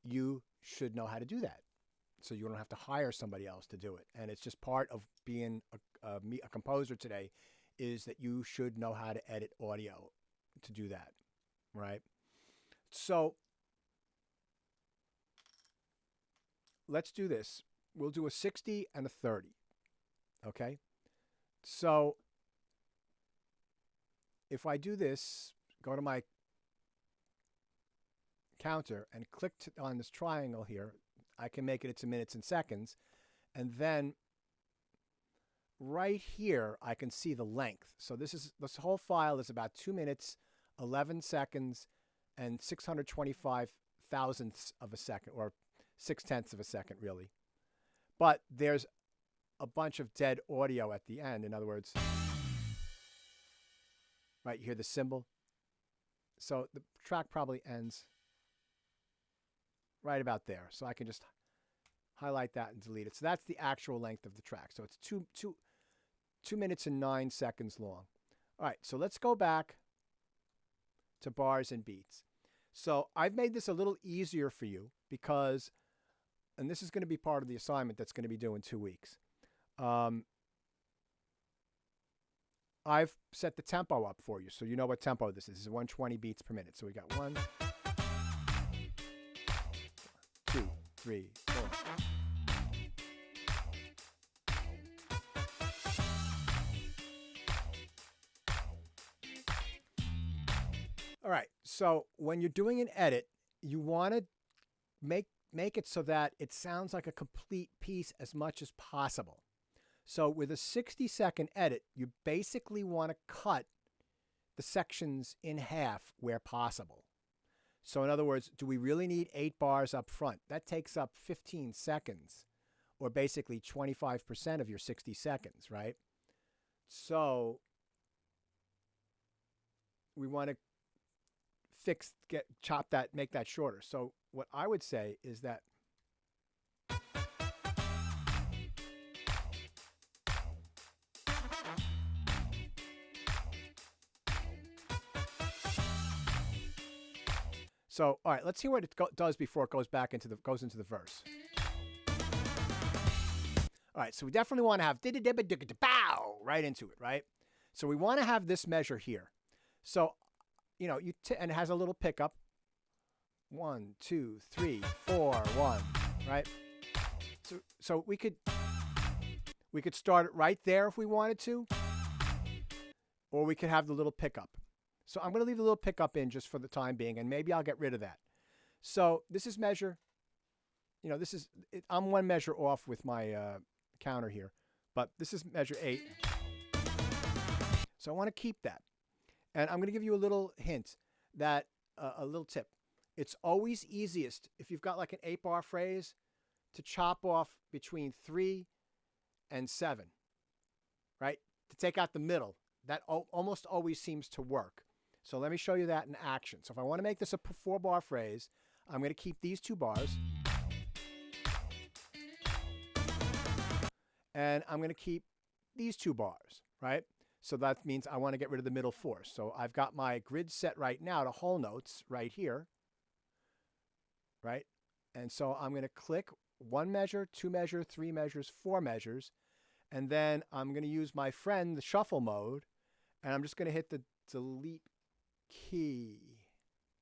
You should know how to do that, so you don't have to hire somebody else to do it. And it's just part of being a composer today, is that you should know how to edit audio to do that, right? So let's do this. We'll do a 60 and a 30, okay? So if I do this, go to my counter and click on this triangle here, I can make it into minutes and seconds. And then right here, I can see the length. So this whole file is about 2 minutes, 11 seconds, and 625 thousandths of a second, or 6/10 of a second, really. But there's a bunch of dead audio at the end. In other words, right, you hear the cymbal. So the track probably ends right about there. So I can just highlight that and delete it. So that's the actual length of the track. So it's 2 minutes and 9 seconds long. All right, so let's go back to bars and beats. So I've made this a little easier for you because, and this is going to be part of the assignment that's going to be due in 2 weeks. I've set the tempo up for you, so you know what tempo this is. This is 120 beats per minute. So we got 1, 2, 3, 4. All right, so when you're doing an edit, you want to make it so that it sounds like a complete piece as much as possible. So with a 60-second edit, you basically want to cut the sections in half where possible. So in other words, do we really need 8 bars up front? That takes up 15 seconds, or basically 25% of your 60 seconds, right? So we want to chop that, make that shorter. So what I would say is that so, all right, let's see what it does before it goes into the verse. All right, so we definitely want to have bow right into it, right? So we want to have this measure here. So, and it has a little pickup. 1, 2, 3, 4, 1, right? So we could start it right there if we wanted to, or we could have the little pickup. So I'm going to leave the little pickup in just for the time being, and maybe I'll get rid of that. So this is measure, I'm one measure off with my counter here, but this is measure 8. So I want to keep that. And I'm going to give you a little hint, that a little tip. It's always easiest, if you've got like an 8-bar phrase, to chop off between 3 and 7, right? To take out the middle. That almost always seems to work. So let me show you that in action. So if I want to make this a 4-bar phrase, I'm going to keep these 2 bars. And I'm going to keep these 2 bars, right? So that means I want to get rid of the middle 4. So I've got my grid set right now to whole notes right here, right? And so I'm going to click 1 measure, 2 measure, 3 measures, 4 measures. And then I'm going to use my friend, the shuffle mode, and I'm just going to hit the delete key.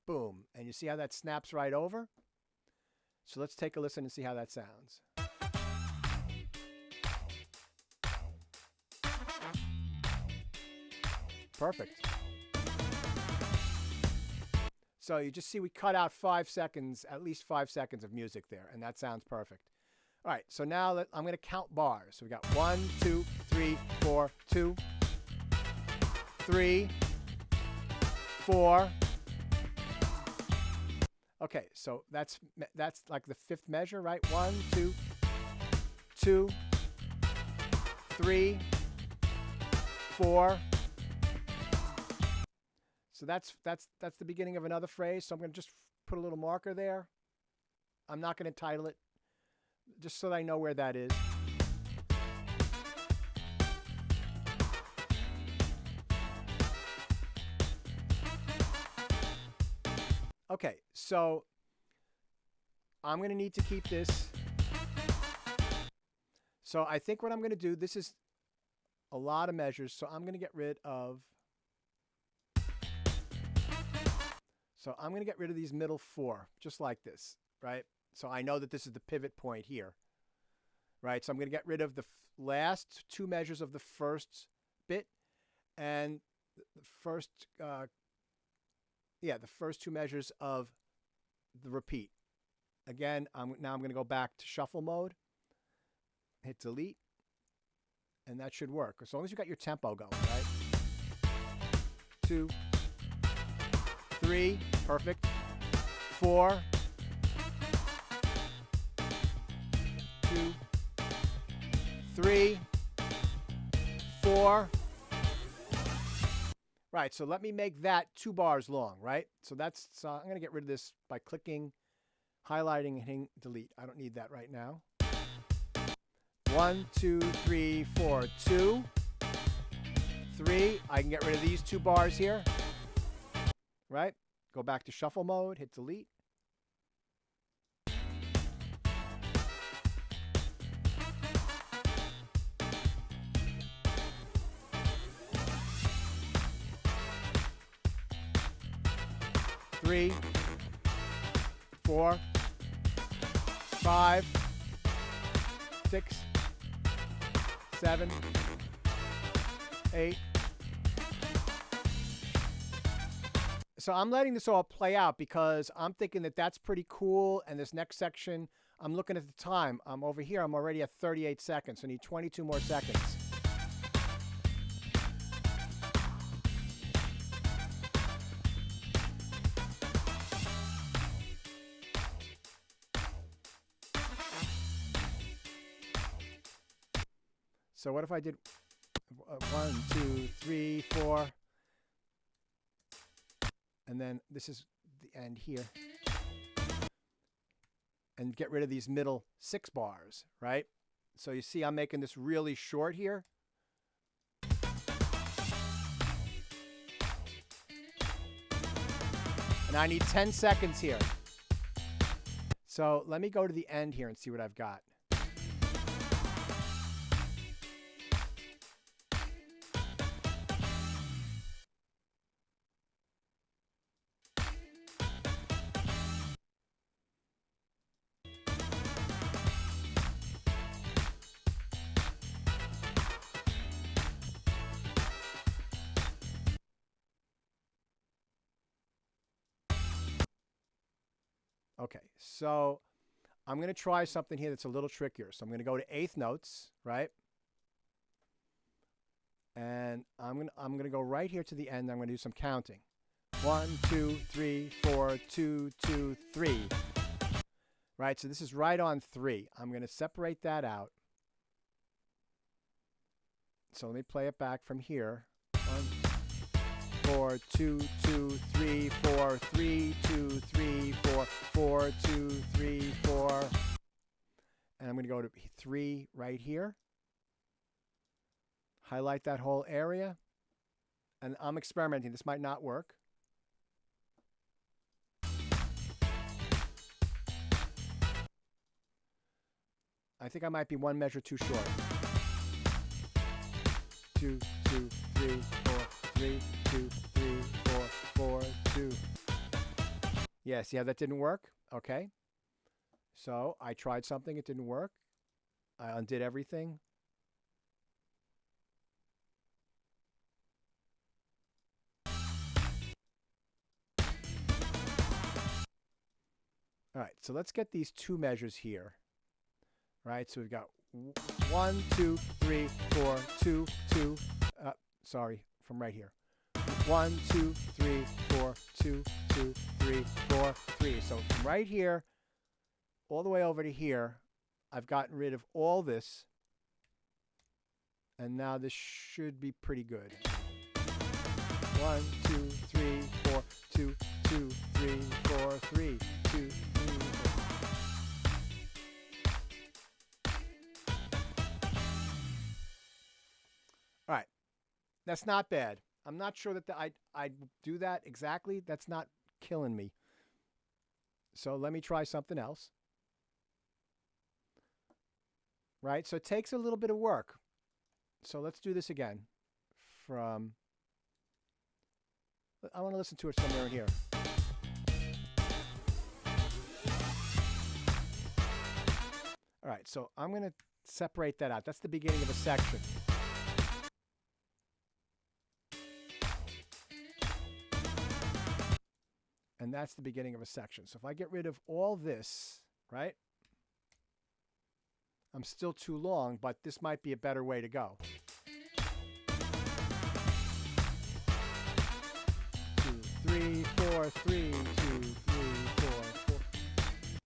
boom. And you see how that snaps right over? So let's take a listen and see how that sounds. Perfect. So you just see we cut out 5 seconds, at least 5 seconds of music there, and that sounds perfect. All right, so now I'm going to count bars. So we got 1, 2, 3, 4, 2, 3, 4. Okay, so that's like the 5th measure, right? 1, 2, 2, 3, 4. So that's the beginning of another phrase. So I'm going to just put a little marker there. I'm not going to title it, just so that I know where that is. Okay, so I'm going to need to keep this. So I think what I'm going to do, this is a lot of measures, so I'm going to get rid of these middle 4, just like this, right? So I know that this is the pivot point here, right? So I'm going to get rid of the last 2 measures of the first bit and the first, the first 2 measures of the repeat. Again, now I'm going to go back to shuffle mode, hit delete, and that should work. As long as you got your tempo going, right? 2, 3, perfect. 4, 2, 3, 4. Right, so let me make that 2 bars long, right? So I'm going to get rid of this by clicking, highlighting, and hitting delete. I don't need that right now. 1, 2, 3, 4, 2, 3. I can get rid of these 2 bars here, right? Go back to shuffle mode, hit delete. Three, 4, 5, 6, 7, 8. So I'm letting this all play out because I'm thinking that that's pretty cool. And this next section, I'm looking at the time. I'm over here. I'm already at 38 seconds. So I need 22 more seconds. So what if I did 1, 2, 3, 4, and then this is the end here, and get rid of these middle 6 bars, right? So you see I'm making this really short here. And I need 10 seconds here. So let me go to the end here and see what I've got. Okay, so I'm going to try something here that's a little trickier. So I'm going to go to 8th notes, right? And I'm going to go right here to the end. I'm going to do some counting. 1, 2, 3, 4, 2, 2, 3. Right, so this is right on 3. I'm going to separate that out. So let me play it back from here. 1, 4, 2, 2, 3, 4, 3, 2, 3, 4, 4, 2, 3, 4. And I'm going to go to 3 right here. Highlight that whole area. And I'm experimenting. This might not work. I think I might be 1 measure too short. 2, 2, 3, 4, 3, 2, 3, 4, 4, 2. Yeah, see how that didn't work? Okay. So I tried something, it didn't work. I undid everything. All right, so let's get these two measures here. Right, so we've got 1, 2, 3, 4, 2, 2. Sorry, from right here. 1, 2, 3, 4, 2, 2, 3, 4, 3. So from right here all the way over to here, I've gotten rid of all this. And now this should be pretty good. 1, 2, 3, 4, 2, 2, 3, 4, 3, 2, 3, 4. All right, that's not bad. I'm not sure that I'd do that exactly. That's not killing me. So let me try something else. Right, so it takes a little bit of work. So let's do this again. I want to listen to it somewhere in here. All right, so I'm going to separate that out. That's the beginning of a section. And that's the beginning of a section. So if I get rid of all this, right? I'm still too long, but this might be a better way to go. 2, 3, 4, 3, 2, 3, 4, 4.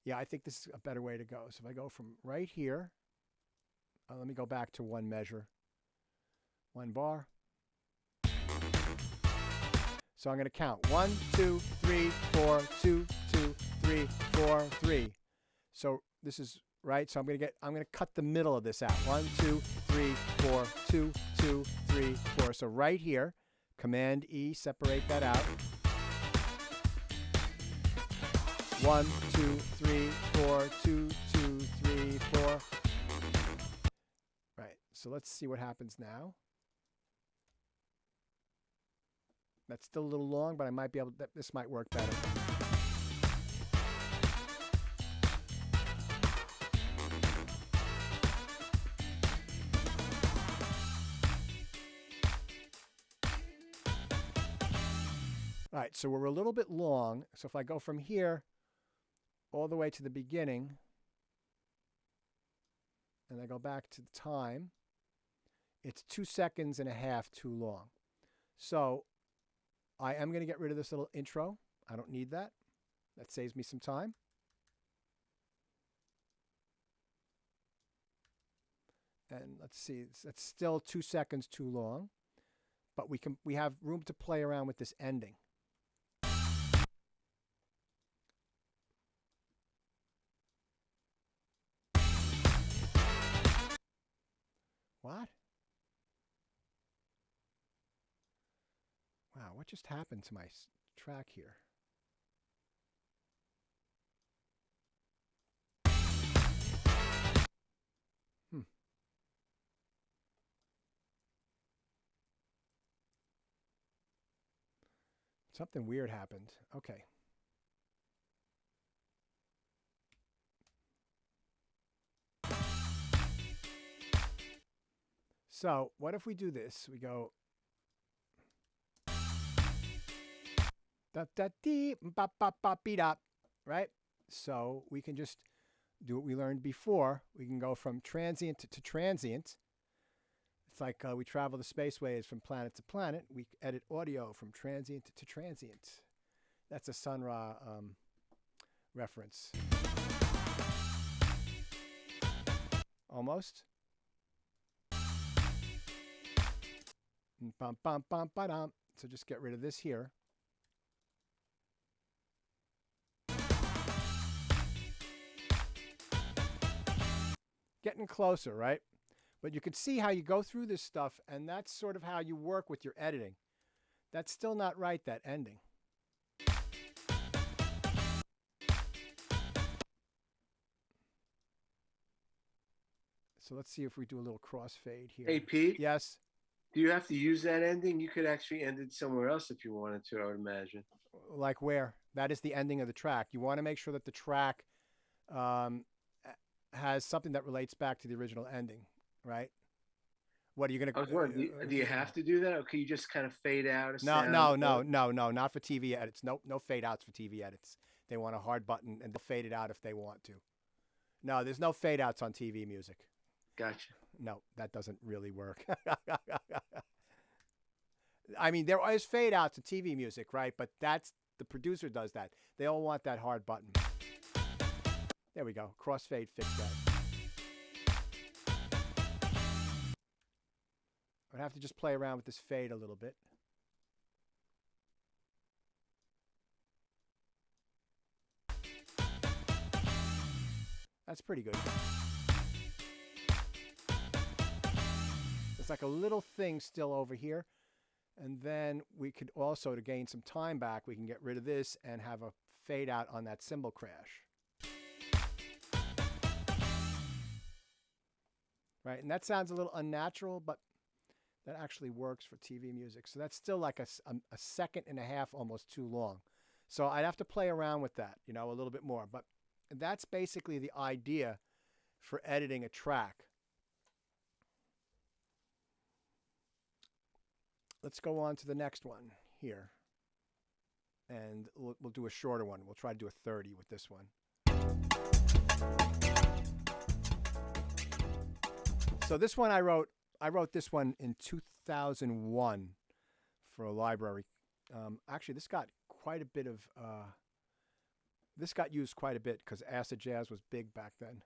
Yeah, I think this is a better way to go. So if I go from right here, let me go back to one measure, one bar. So I'm going to count 1, 2, 3, 4, 2, 2, 3, 4, 3. So this is right. So I'm going to cut the middle of this out. 1, 2, 3, 4, 2, 2, 3, 4. So right here, Command E, separate that out. 1, 2, 3, 4, 2, 2, 3, 4. Right. So let's see what happens now. That's still a little long, but I might be able to, this might work better. All right, so we're a little bit long. So if I go from here all the way to the beginning, and I go back to the time, it's 2.5 seconds too long. So I am going to get rid of this little intro. I don't need that. That saves me some time. And let's see, that's still 2 seconds too long, but we have room to play around with this ending. What? Wow, what just happened to my track here? Something weird happened. Okay. So what if we do this? We go da da dee ba ba ba beat up, right? So we can just do what we learned before. We can go from transient to transient. It's like we travel the space ways from planet to planet. We edit audio from transient to transient. That's a Sun Ra reference. Almost. Bum, bum, bum, ba-dum. So just get rid of this here. Getting closer, right? But you can see how you go through this stuff, and that's sort of how you work with your editing. That's still not right, that ending. So let's see if we do a little crossfade here. Hey, Pete. Yes? Do you have to use that ending? You could actually end it somewhere else if you wanted to, I would imagine. Like where? That is the ending of the track. You want to make sure that the track has something that relates back to the original ending, right? What are you going I was wondering, do you have to do that, or can you just kind of fade out a No, sound? no, not for TV edits. No fade outs for TV edits. They want a hard button, and they'll fade it out if they want to. No, there's no fade outs on TV music. Gotcha. No, that doesn't really work. I mean, there is fade outs in TV music, right? But that's the producer does that. They all want that hard button. There we go. Crossfade fixed that. I'd have to just play around with this fade a little bit. That's pretty good. It's like a little thing still over here. And then we could also, to gain some time back, we can get rid of this and have a fade out on that cymbal crash. Right, and that sounds a little unnatural, but that actually works for TV music. So that's still like a second and a half, almost too long. So I'd have to play around with that, you know, a little bit more. But that's basically the idea for editing a track. Let's go on to the next one here. And we'll do a shorter one. We'll try to do a 30 with this one. So this one I wrote this one in 2001 for a library. Actually, this got quite a bit of, this got used quite a bit because acid jazz was big back then.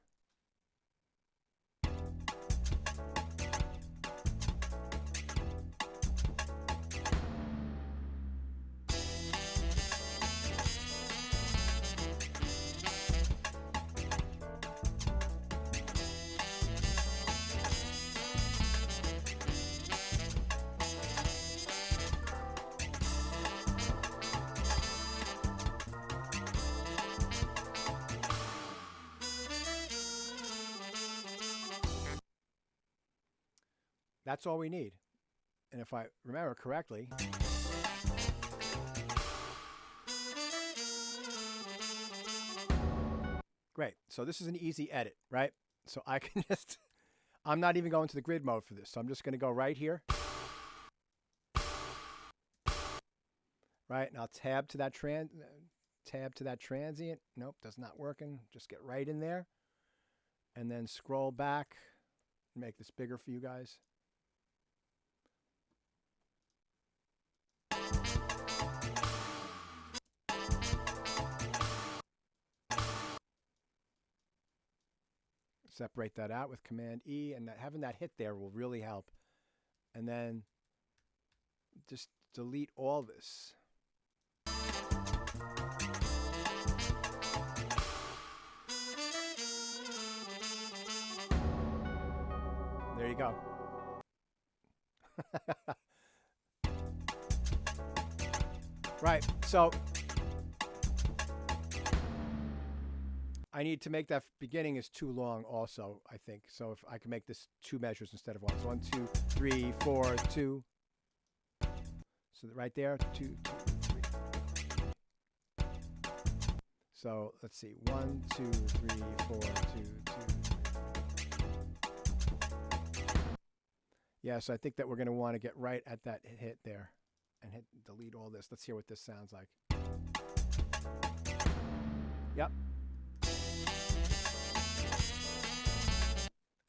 That's all we need. And if I remember correctly, great. So this is an easy edit, right? So I can just, I'm not even going to the grid mode for this. So I'm just going to go right here. Right, and I'll tab to that transient. Nope, that's not working. Just get right in there. And then scroll back. Make this bigger for you guys. Separate that out with Command E, and having that hit there will really help. And then just delete all this. There you go. Right, so I need to make that beginning is too long also, I think. So if I can make this 2 measures instead of 1. So 1, 2, 3, 4, 2. So right there, 2, 2, 3. So let's see, 1, 2, 3, 4, 2, 2, 3. Yeah, so I think that we're going to want to get right at that hit there and hit delete all this. Let's hear what this sounds like. Yep.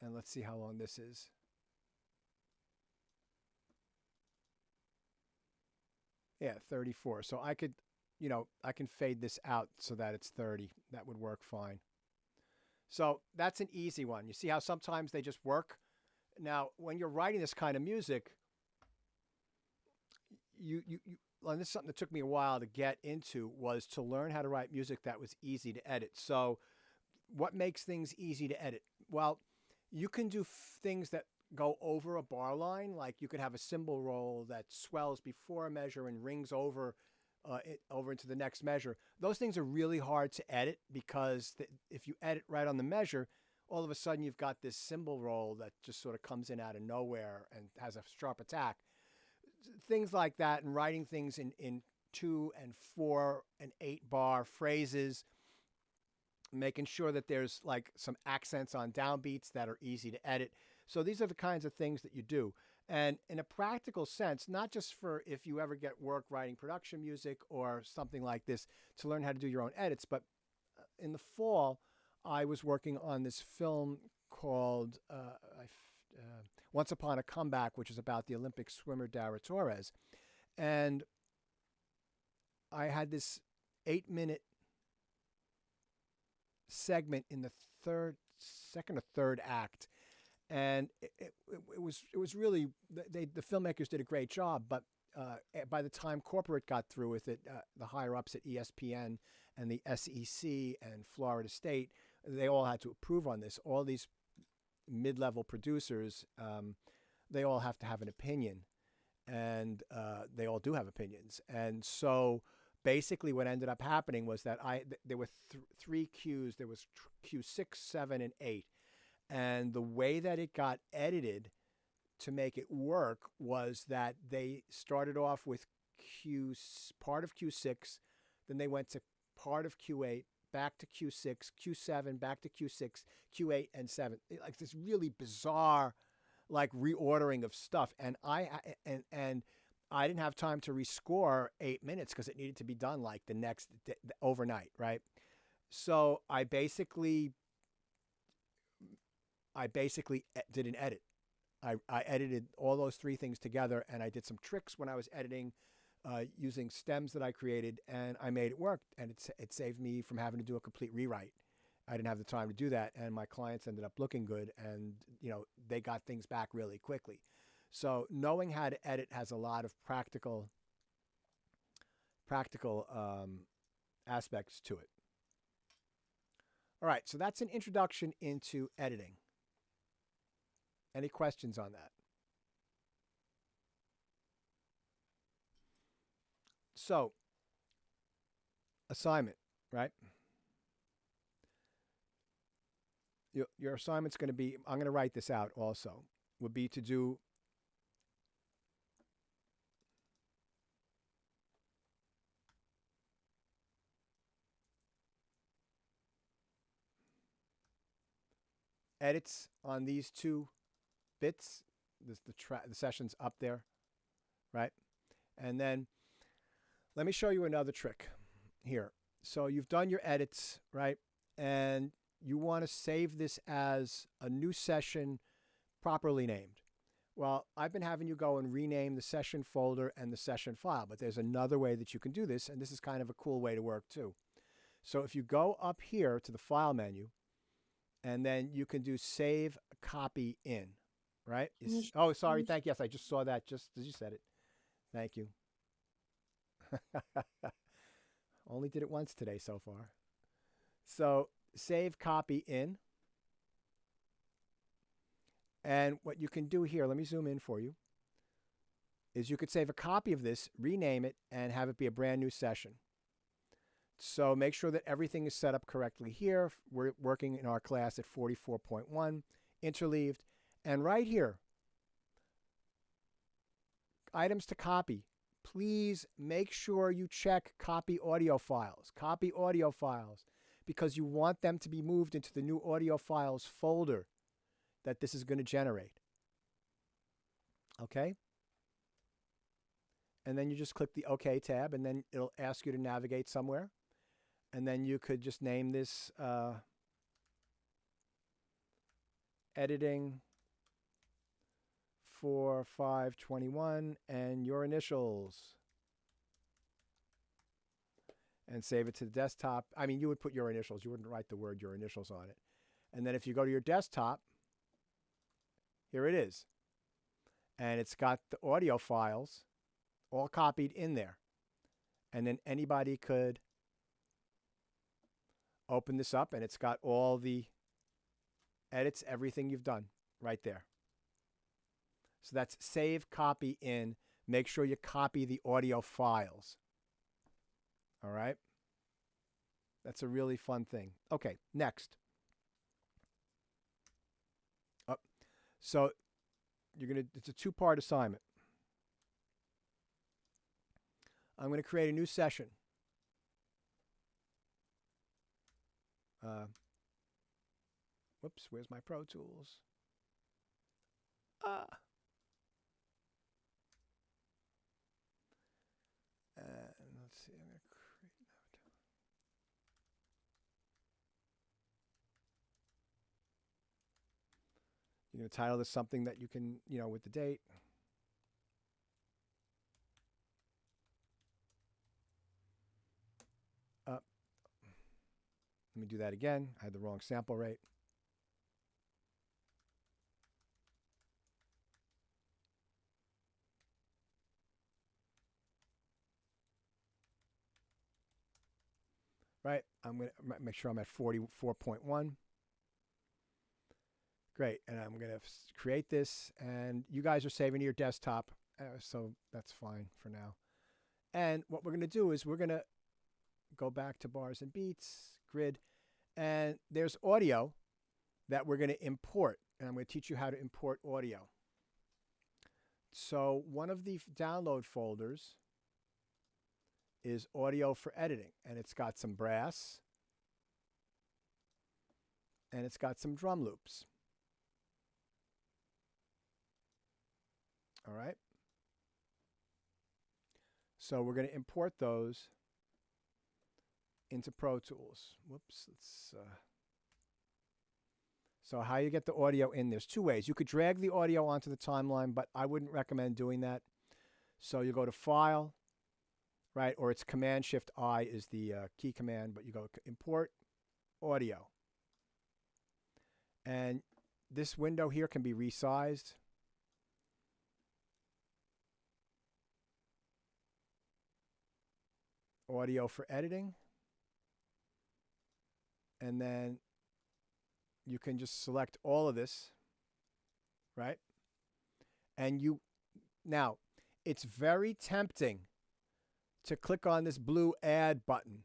And let's see how long this is. Yeah, 34. So I could, you know, I can fade this out so that it's 30. That would work fine. So that's an easy one. You see how sometimes they just work? Now, when you're writing this kind of music, and this is something that took me a while to get into, was to learn how to write music that was easy to edit. So what makes things easy to edit? Well, you can do things that go over a bar line, like you could have a cymbal roll that swells before a measure and rings over over into the next measure. Those things are really hard to edit because if you edit right on the measure, all of a sudden you've got this cymbal roll that just sort of comes in out of nowhere and has a sharp attack. Things like that, and writing things in 2 and 4 and 8 bar phrases, making sure that there's like some accents on downbeats that are easy to edit. So these are the kinds of things that you do. And in a practical sense, not just for if you ever get work writing production music or something like this to learn how to do your own edits, but in the fall, I was working on this film called Once Upon a Comeback, which is about the Olympic swimmer Dara Torres. And I had this 8-minute segment in the second or third act. And it was really, the filmmakers did a great job, but by the time corporate got through with it, the higher ups at ESPN and the SEC and Florida State, they all had to approve on this. All these mid-level producers, they all have to have an opinion, and they all do have opinions. And so basically what ended up happening was that there were 3 cues. There was cue 6, 7, and 8. And the way that it got edited to make it work was that they started off with part of Q6, then they went to part of Q8, back to Q6, Q7, back to Q6, Q8, and 7. Like this really bizarre, like reordering of stuff. And I didn't have time to rescore 8 minutes because it needed to be done like the next day, overnight, right? So I basically did an edit. I edited all those 3 things together, and I did some tricks when I was editing using stems that I created, and I made it work, and it saved me from having to do a complete rewrite. I didn't have the time to do that, and my clients ended up looking good, and they got things back really quickly. So knowing how to edit has a lot of practical aspects to it. All right, so that's an introduction into editing. Any questions on that? So, assignment, right? Your assignment's going to be, I'm going to write this out also, would be to do edits on these 2 bits, the session's up there, right? And then let me show you another trick here. So you've done your edits, right? And you want to save this as a new session properly named. Well, I've been having you go and rename the session folder and the session file, but there's another way that you can do this, and this is kind of a cool way to work too. So if you go up here to the file menu, and then you can do save copy in, right? Oh, sorry. Thank you. Yes, I just saw that just as you said it. Thank you. Only did it once today so far. So save copy in. And what you can do here, let me zoom in for you, is you could save a copy of this, rename it, and have it be a brand new session. So make sure that everything is set up correctly here. We're working in our class at 44.1, interleaved. And right here, items to copy. Please make sure you check copy audio files. Copy audio files, because you want them to be moved into the new audio files folder that this is going to generate. Okay? And then you just click the OK tab, and then it'll ask you to navigate somewhere. And then you could just name this editing for 521 and your initials. And save it to the desktop. I mean, you would put your initials. You wouldn't write the word your initials on it. And then if you go to your desktop, here it is. And it's got the audio files all copied in there. And then anybody could open this up, and it's got all the edits, everything you've done right there. So that's save copy in. Make sure you copy the audio files. All right? That's a really fun thing. Okay, next. So it's a 2-part assignment. I'm going to create a new session. Whoops, where's my Pro Tools? And let's see, I'm going to create note. You're going to title this something that you can, with the date. Let me do that again. I had the wrong sample rate. Right, I'm going to make sure I'm at 44.1. Great, and I'm going to create this, and you guys are saving to your desktop, so that's fine for now. And what we're going to do is we're going to go back to bars and beats, grid, and there's audio that we're going to import, and I'm going to teach you how to import audio. So one of the download folders is audio for editing, and it's got some brass, and it's got some drum loops. All right. So we're going to import those into Pro Tools. Whoops. So how you get the audio in, there's two ways. You could drag the audio onto the timeline, but I wouldn't recommend doing that. So you go to File, right, or it's Command-Shift-I is the key command, but you go Import Audio. And this window here can be resized. Audio for editing. And then you can just select all of this, right? And now, it's very tempting to click on this blue add button.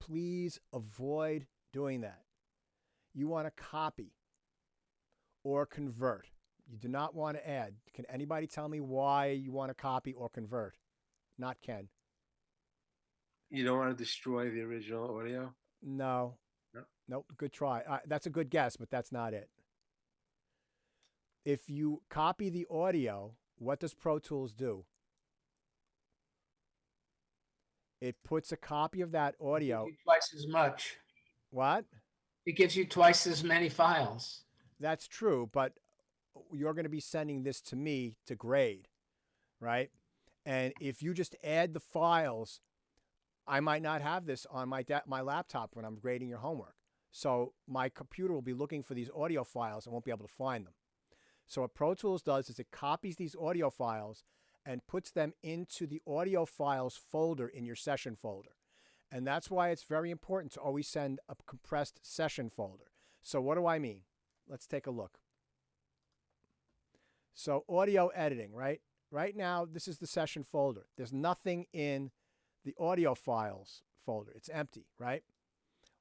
Please avoid doing that. You want to copy or convert. You do not want to add. Can anybody tell me why you want to copy or convert? Not Ken. You don't want to destroy the original audio? No. No. Nope. Good try. That's a good guess, but that's not it. If you copy the audio, what does Pro Tools do? It puts a copy of that audio. Twice as much. What? It gives you twice as many files. That's true, but you're going to be sending this to me to grade, right? And if you just add the files, I might not have this on my laptop when I'm grading your homework. So my computer will be looking for these audio files and won't be able to find them. So what Pro Tools does is it copies these audio files and puts them into the audio files folder in your session folder. And that's why it's very important to always send a compressed session folder. So what do I mean? Let's take a look. So audio editing, right? Right now, this is the session folder. There's nothing in the audio files folder. It's empty, right?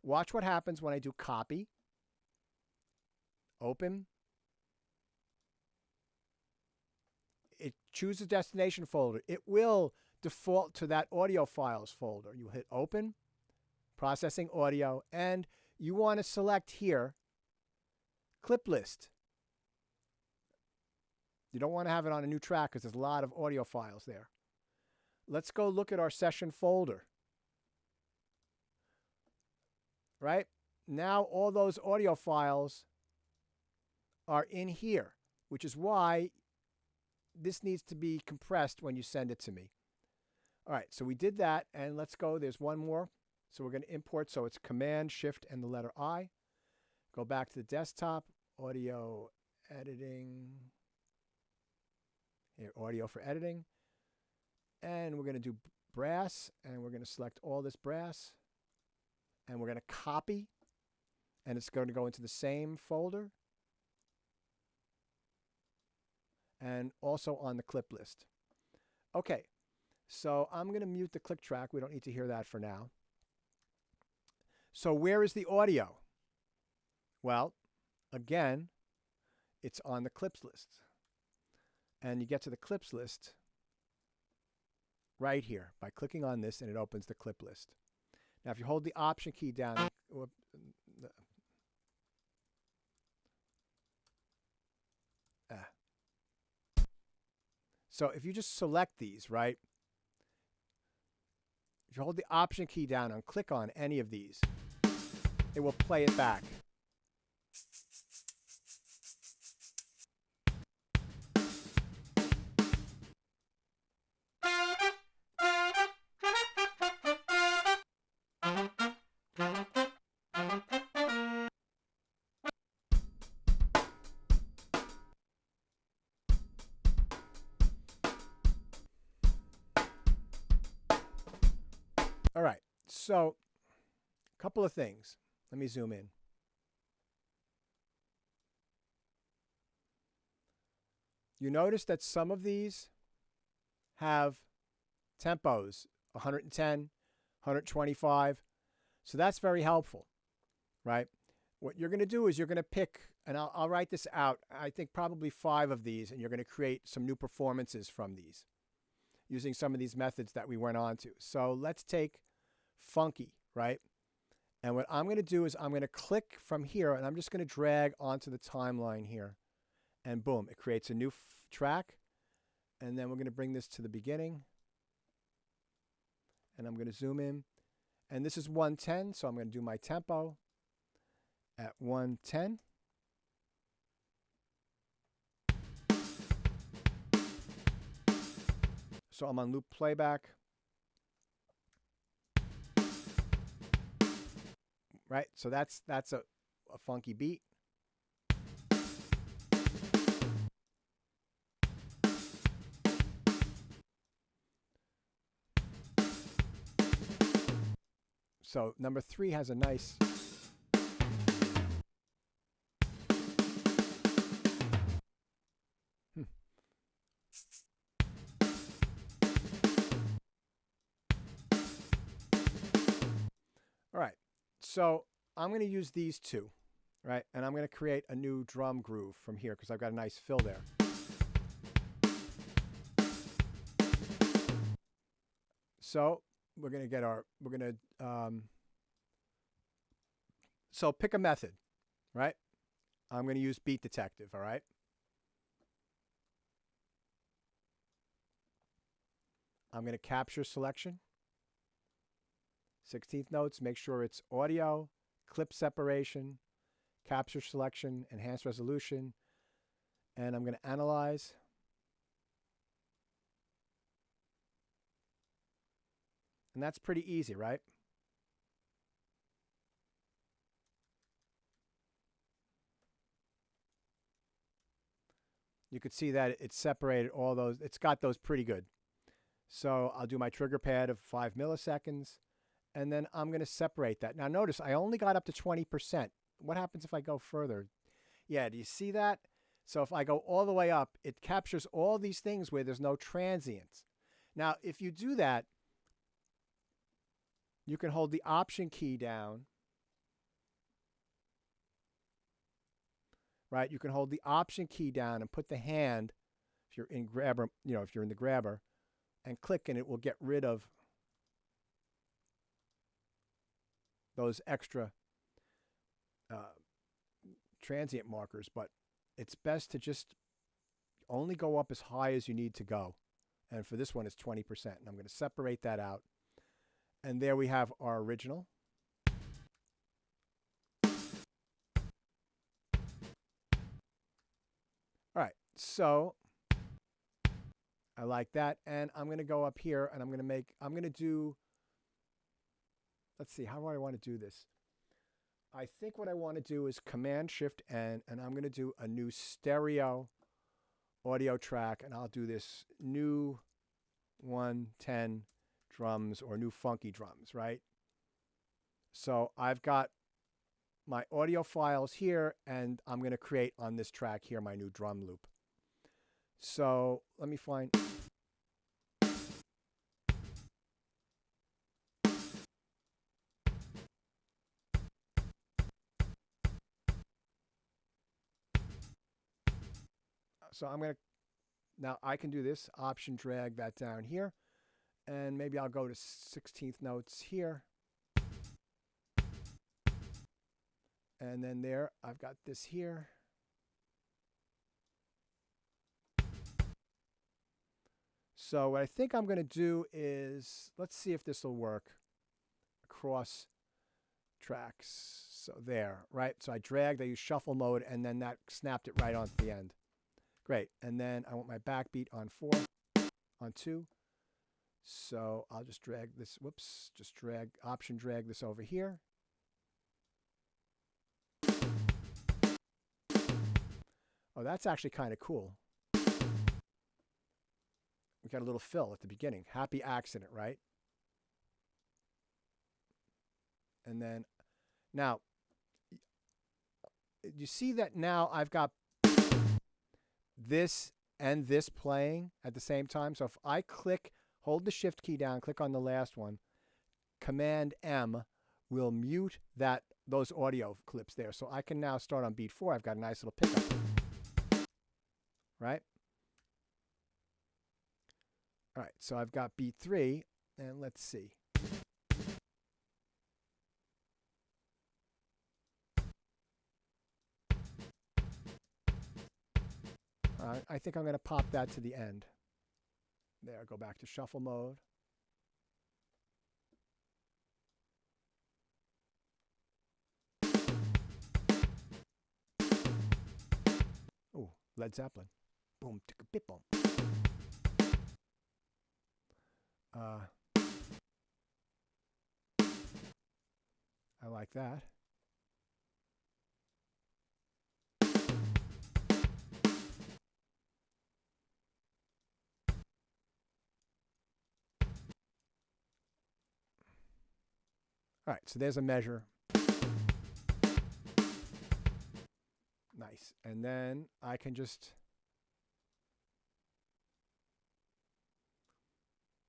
Watch what happens when I do copy, open. It chooses destination folder. It will default to that audio files folder. You hit open, processing audio, and you want to select here clip list. You don't want to have it on a new track because there's a lot of audio files there. Let's go look at our session folder. Right? Now all those audio files are in here, which is why this needs to be compressed when you send it to me. All right, so we did that, and let's go. There's one more. So we're going to import, so it's Command, Shift, and the letter I. Go back to the desktop, audio editing. Here, audio for editing. And we're going to do brass, and we're going to select all this brass. And we're going to copy, and it's going to go into the same folder. And also on the clip list. Okay, so I'm going to mute the click track. We don't need to hear that for now. So where is the audio? Well, again, it's on the clips list. And you get to the clips list, right here by clicking on this, and it opens the clip list. Now, if you hold the Option key down, so if you just select these, right? If you hold the Option key down and click on any of these, it will play it back. All right, so a couple of things. Let me zoom in. You notice that some of these have tempos, 110, 125. So that's very helpful, right? What you're going to do is you're going to pick, and I'll write this out, I think probably 5 of these, and you're going to create some new performances from these using some of these methods that we went on to. So let's take funky, right? And what I'm going to do is I'm going to click from here, and I'm just going to drag onto the timeline here. And boom, it creates a new track. And then we're going to bring this to the beginning. And I'm going to zoom in. And this is 110, so I'm going to do my tempo at 110. So I'm on loop playback. Right? So that's a funky beat. So number 3 has a nice All right. So I'm going to use these 2, right? And I'm going to create a new drum groove from here because I've got a nice fill there. So we're going to get our, so pick a method, right? I'm going to use Beat Detective, all right? I'm going to capture selection. 16th notes, make sure it's audio, clip separation, capture selection, enhance resolution, and I'm going to analyze. And that's pretty easy, right? You could see that it separated all those, it's got those pretty good. So I'll do my trigger pad of 5 milliseconds. And then I'm going to separate that. Now notice I only got up to 20%. What happens if I go further? Yeah, do you see that? So if I go all the way up, it captures all these things where there's no transients. Now, if you do that, you can hold the Option key down. Right? You can hold the Option key down and put the hand, if you're in grabber, if you're in the grabber, and click, and it will get rid of those extra transient markers, but it's best to just only go up as high as you need to go. And for this one, it's 20%. And I'm going to separate that out. And there we have our original. All right, so I like that. And I'm going to go up here, and I'm going to do, let's see, how do I want to do this? I think what I want to do is Command-Shift-N, and I'm going to do a new stereo audio track, and I'll do this new 110 drums or new funky drums, right? So I've got my audio files here, and I'm going to create on this track here my new drum loop. So let me find... So I'm going to, now I can do this, Option drag that down here, And maybe I'll go to 16th notes here. And then there, I've got this here. So what I think I'm going to do is, let's see if this will work across tracks. So there, right? So I dragged, I used shuffle mode, and then that snapped it right onto the end. Great. And then I want my backbeat on 4, on 2. So I'll just drag this, whoops, just drag, option drag this over here. Oh, that's actually kind of cool. We got a little fill at the beginning. Happy accident, right? And then, now, you see that now I've got this and this playing at the same time. So if I click, hold the shift key down, click on the last one, Command M will mute those audio clips there. So I can now start on beat 4. I've got a nice little pickup. Right? All right, so I've got beat 3, and let's see. I think I'm going to pop that to the end. There, go back to shuffle mode. Ooh, Led Zeppelin. Boom, ticka bip boom. I like that. All right, so there's a measure. Nice. And then I can just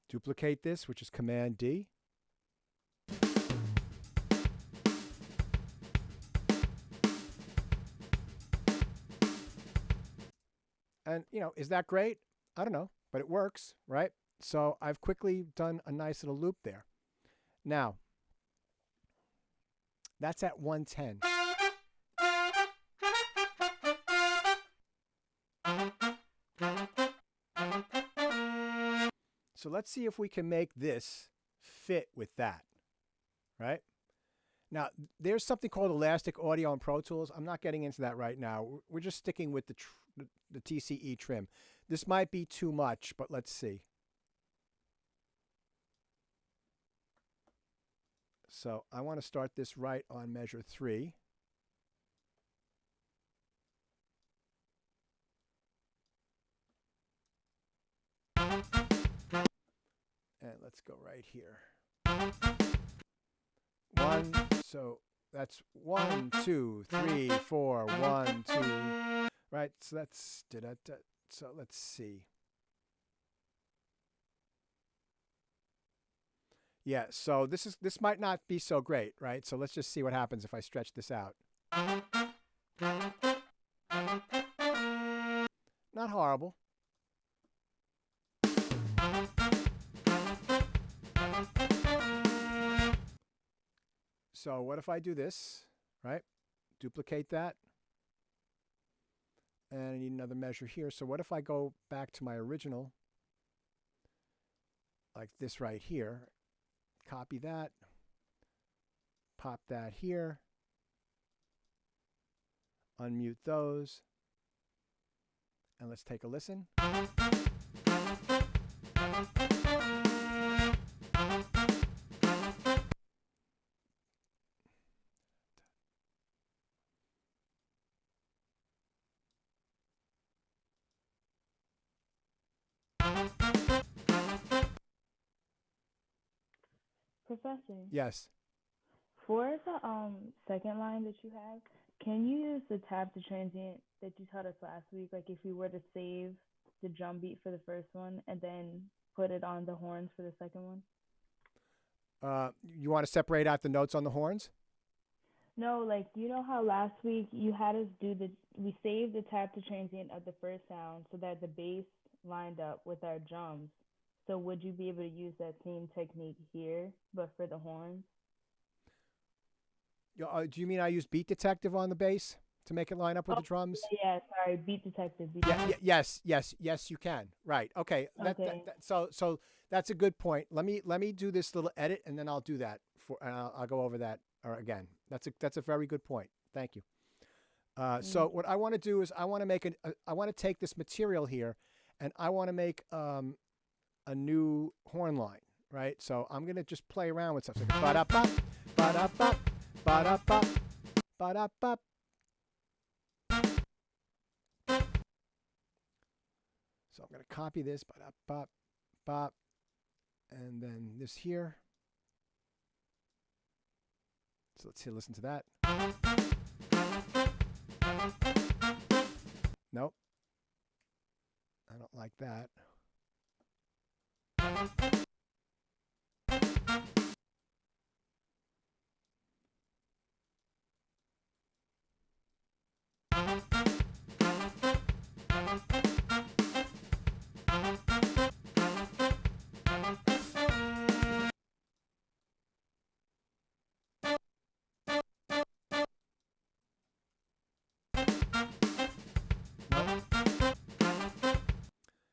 duplicate this, which is Command D. And, is that great? I don't know, but it works, right? So I've quickly done a nice little loop there. Now, that's at 110. So let's see if we can make this fit with that, right? Now, there's something called Elastic Audio in Pro Tools. I'm not getting into that right now. We're just sticking with the TCE trim. This might be too much, but let's see. So I want to start this right on measure 3. And let's go right here. 1, so that's 1, 2, 3, 4, 1, 2. Right, so that's, so let's see. Yeah, so this might not be so great, right? So let's just see what happens if I stretch this out. Not horrible. So what if I do this, right? Duplicate that. And I need another measure here. So what if I go back to my original, like this right here, copy that, pop that here, unmute those, and let's take a listen. Professor, Yes. for the second line that you have, can you use the tab to transient that you taught us last week? Like if you were to save the drum beat for the first one and then put it on the horns for the second one? You want to separate out the notes on the horns? No, like you know how last week you had us we saved the tab to transient of the first sound so that the bass lined up with our drums. So would you be able to use that same technique here, but for the horns? Do you mean I use Beat Detective on the bass to make it line up with the drums? Yeah, sorry, Beat Detective. Yes, you can. Right. Okay. Okay. So that's a good point. Let me do this little edit, and then I'll do that I'll go over that again. That's a very good point. Thank you. So what I want to do is I want to take this material here, and I want to make a new horn line. Right. So I'm gonna just play around with stuff. So ba-da-bop, ba-da-bop, ba-da-bop, ba-da-bop. So I'm going to copy this, bop, bop, and then this here. So let's listen to that. Nope. I don't like that.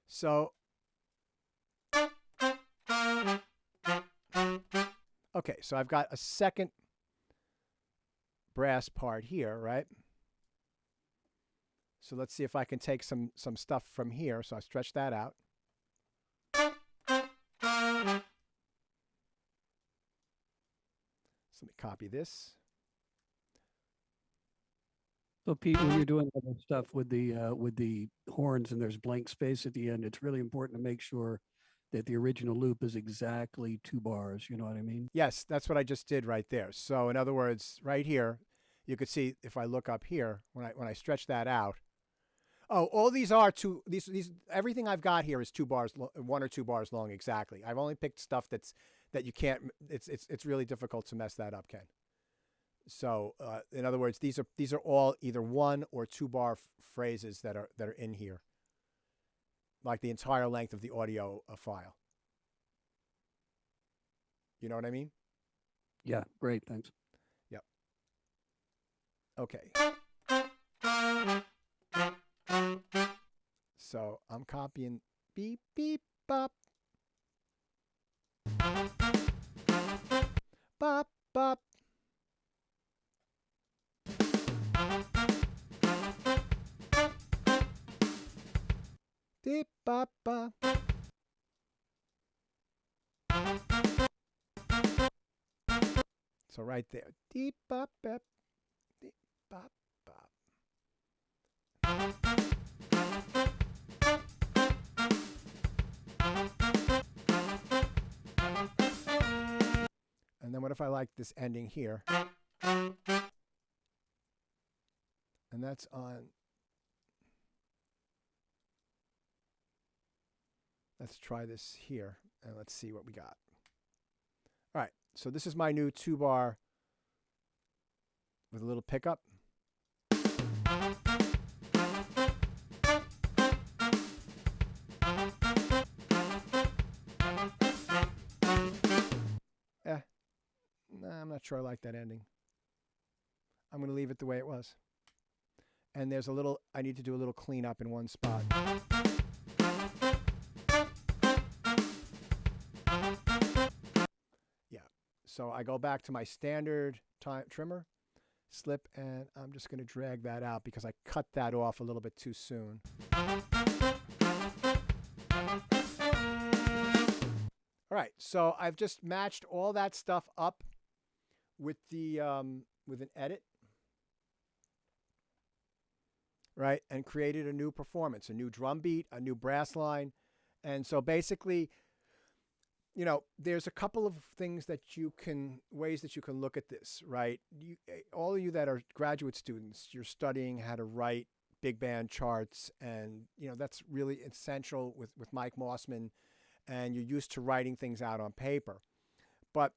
So, okay, so I've got a second brass part here, right? So let's see if I can take some stuff from here. So I stretch that out. So let me copy this. So Pete, when you're doing other stuff with the horns and there's blank space at the end, it's really important to make sure that the original loop is exactly 2 bars. You know what I mean? Yes, that's what I just did right there. So in other words, right here, you could see if I look up here when I stretch that out. Oh, all these are two. These everything I've got here is 2 bars, 1 or 2 bars long exactly. I've only picked stuff that you can't. It's really difficult to mess that up, Ken. So in other words, these are all either 1 or 2 bar phrases that are in here, like the entire length of the audio file. You know what I mean? Yeah, great, thanks. Yep. Okay. So I'm copying beep beep bop bop bop. Deep bop bop. So right there. Deep bop bop. Deep bop bop. And then what if I like this ending here? And that's on. Let's try this here and let's see what we got. All right, so this is my new 2 bar with a little pickup. Nah, I'm not sure I like that ending. I'm going to leave it the way it was. And there's I need to do a little cleanup in one spot. Yeah, so I go back to my standard time trimmer, slip, and I'm just going to drag that out because I cut that off a little bit too soon. All right, so I've just matched all that stuff up with with an edit, right, and created a new performance, a new drum beat, a new brass line. And so basically, you know, there's a couple of ways that you can look at this, right? All of you that are graduate students, you're studying how to write big band charts, and you know that's really essential with Mike Mossman, and you're used to writing things out on paper. But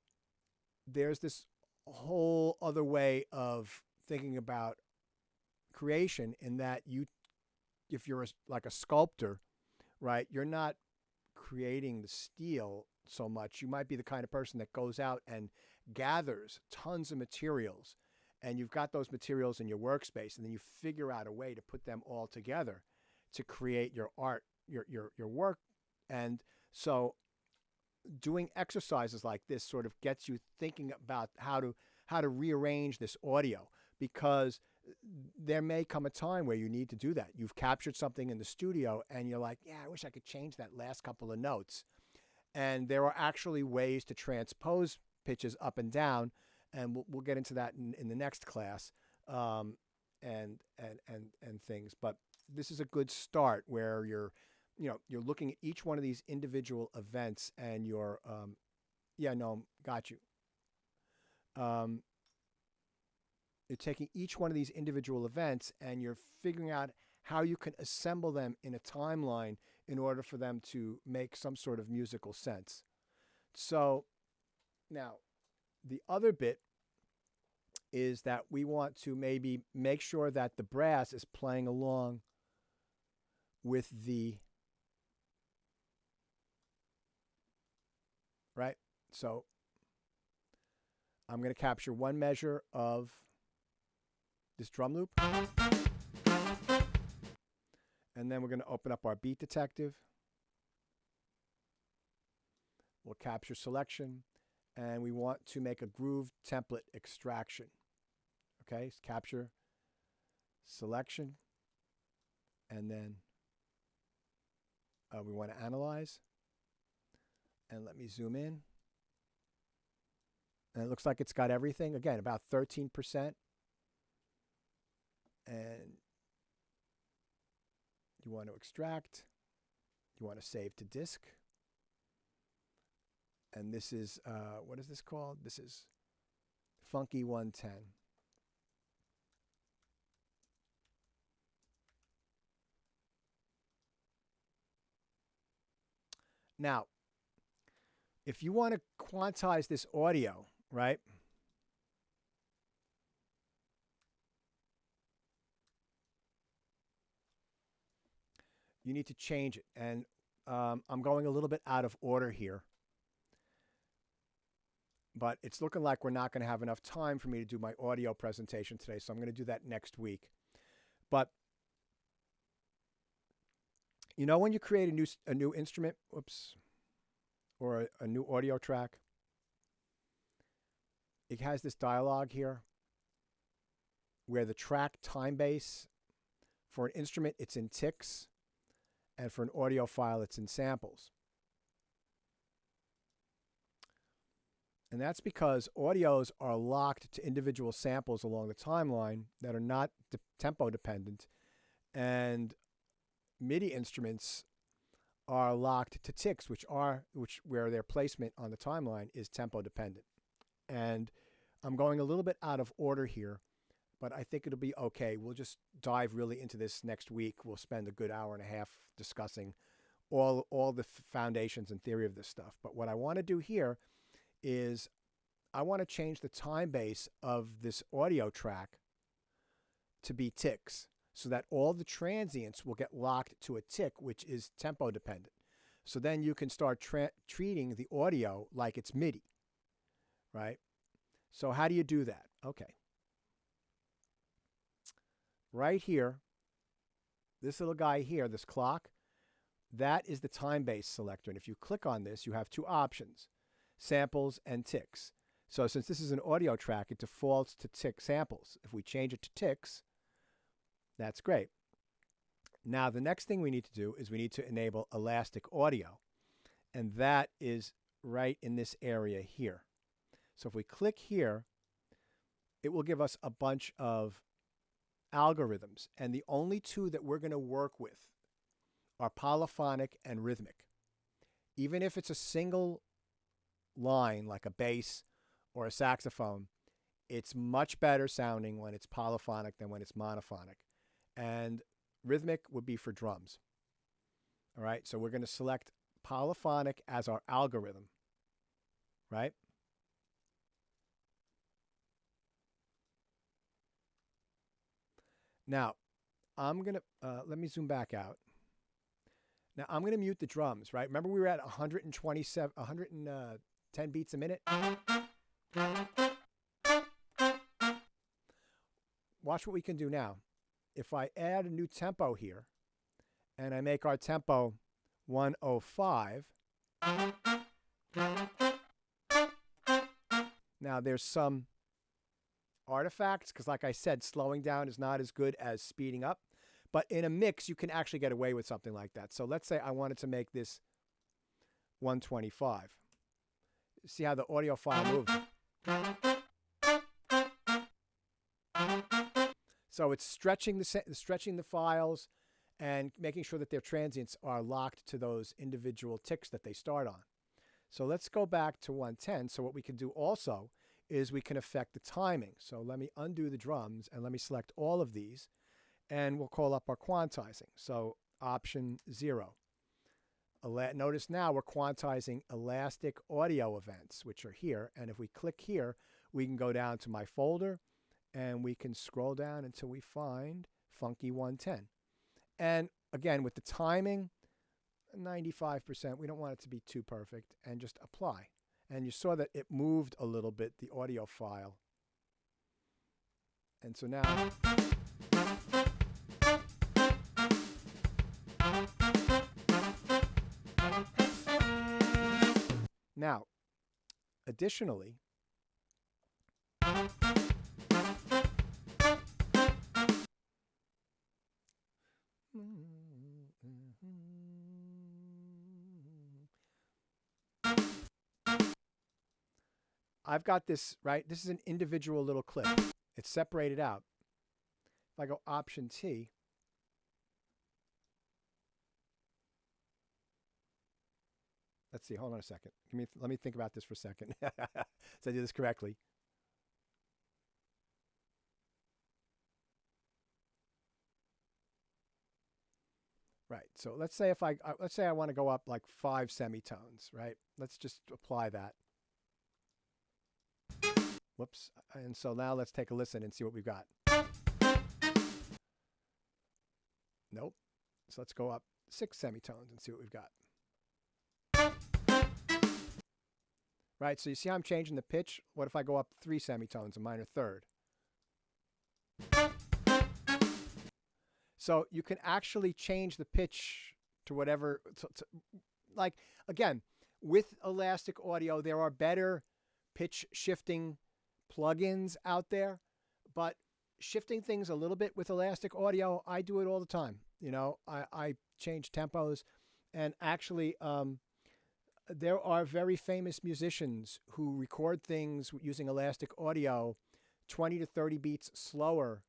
there's this whole other way of thinking about creation in that if you're like a sculptor, right, you're not creating the steel so much. You might be the kind of person that goes out and gathers tons of materials, and you've got those materials in your workspace, and then you figure out a way to put them all together to create your art, your work. And so doing exercises like this sort of gets you thinking about how to rearrange this audio, because there may come a time where you need to do that. You've captured something in the studio and you're like, yeah, I wish I could change that last couple of notes. And there are actually ways to transpose pitches up and down, and we'll get into that in the next class, and things. But this is a good start where you're looking at each one of these individual events, and you're got you. You're taking each one of these individual events and you're figuring out how you can assemble them in a timeline in order for them to make some sort of musical sense. So now the other bit is that we want to maybe make sure that the brass is playing along with the, right? So I'm going to capture one measure of this drum loop. And then we're going to open up our beat detective. We'll capture selection, and we want to make a groove template extraction. Okay, so capture selection, and then we want to analyze. And let me zoom in. And it looks like it's got everything. Again, about 13%. And you want to extract. You want to save to disk. And this is, what is this called? This is Funky 110. Now, if you want to quantize this audio, right? You need to change it. And I'm going a little bit out of order here. But it's looking like we're not going to have enough time for me to do my audio presentation today, so I'm going to do that next week. But you know when you create a new instrument, or a new audio track, it has this dialogue here where the track time base, for an instrument, it's in ticks, and for an audio file, it's in samples. And that's because audios are locked to individual samples along the timeline that are not tempo dependent, and MIDI instruments are locked to ticks, where their placement on the timeline is tempo dependent. And I'm going a little bit out of order here, but I think it'll be okay. We'll just dive really into this next week. We'll spend a good hour and a half discussing all the foundations and theory of this stuff. But what I want to do here is I want to change the time base of this audio track to be ticks, so that all the transients will get locked to a tick, which is tempo dependent. So then you can start treating the audio like it's MIDI, right? So how do you do that? Okay. Right here, this little guy here, this clock, that is the time base selector. And if you click on this, you have two options: samples and ticks. So since this is an audio track, it defaults to tick samples. If we change it to ticks, that's great. Now, the next thing we need to do is we need to enable elastic audio. And that is right in this area here. So if we click here, it will give us a bunch of algorithms. And the only two that we're going to work with are polyphonic and rhythmic. Even if it's a single line like a bass or a saxophone, it's much better sounding when it's polyphonic than when it's monophonic. And rhythmic would be for drums. All right, so we're going to select polyphonic as our algorithm, right? Now, I'm going to, let me zoom back out. Now I'm going to mute the drums, right? Remember we were at 110 beats a minute? Watch what we can do now. If I add a new tempo here, and I make our tempo 105, now there's some artifacts, because like I said, slowing down is not as good as speeding up. But in a mix, you can actually get away with something like that. So let's say I wanted to make this 125. See how the audio file moves. So it's stretching the files and making sure that their transients are locked to those individual ticks that they start on. So let's go back to 110. So what we can do also is we can affect the timing. So let me undo the drums and let me select all of these. And we'll call up our quantizing. So option 0. Notice now we're quantizing elastic audio events, which are here. And if we click here, we can go down to my folder and we can scroll down until we find Funky 110. And again, with the timing, 95%, we don't want it to be too perfect, and just apply. And you saw that it moved a little bit, the audio file. And so now... Now, additionally, I've got this, right? This is an individual little clip. It's separated out. If I go Option T, let's see, hold on a second. Let me think about this for a second. So I do this correctly. Right. So let's say I want to go up like 5 semitones, right? Let's just apply that. Whoops. And so now let's take a listen and see what we've got. Nope. So let's go up 6 semitones and see what we've got. Right, so you see how I'm changing the pitch? What if I go up 3 semitones, a minor third? So you can actually change the pitch to whatever, like, again, with Elastic Audio, there are better pitch shifting plugins out there, but shifting things a little bit with Elastic Audio, I do it all the time. You know, I change tempos, and actually, there are very famous musicians who record things using Elastic Audio 20 to 30 beats slower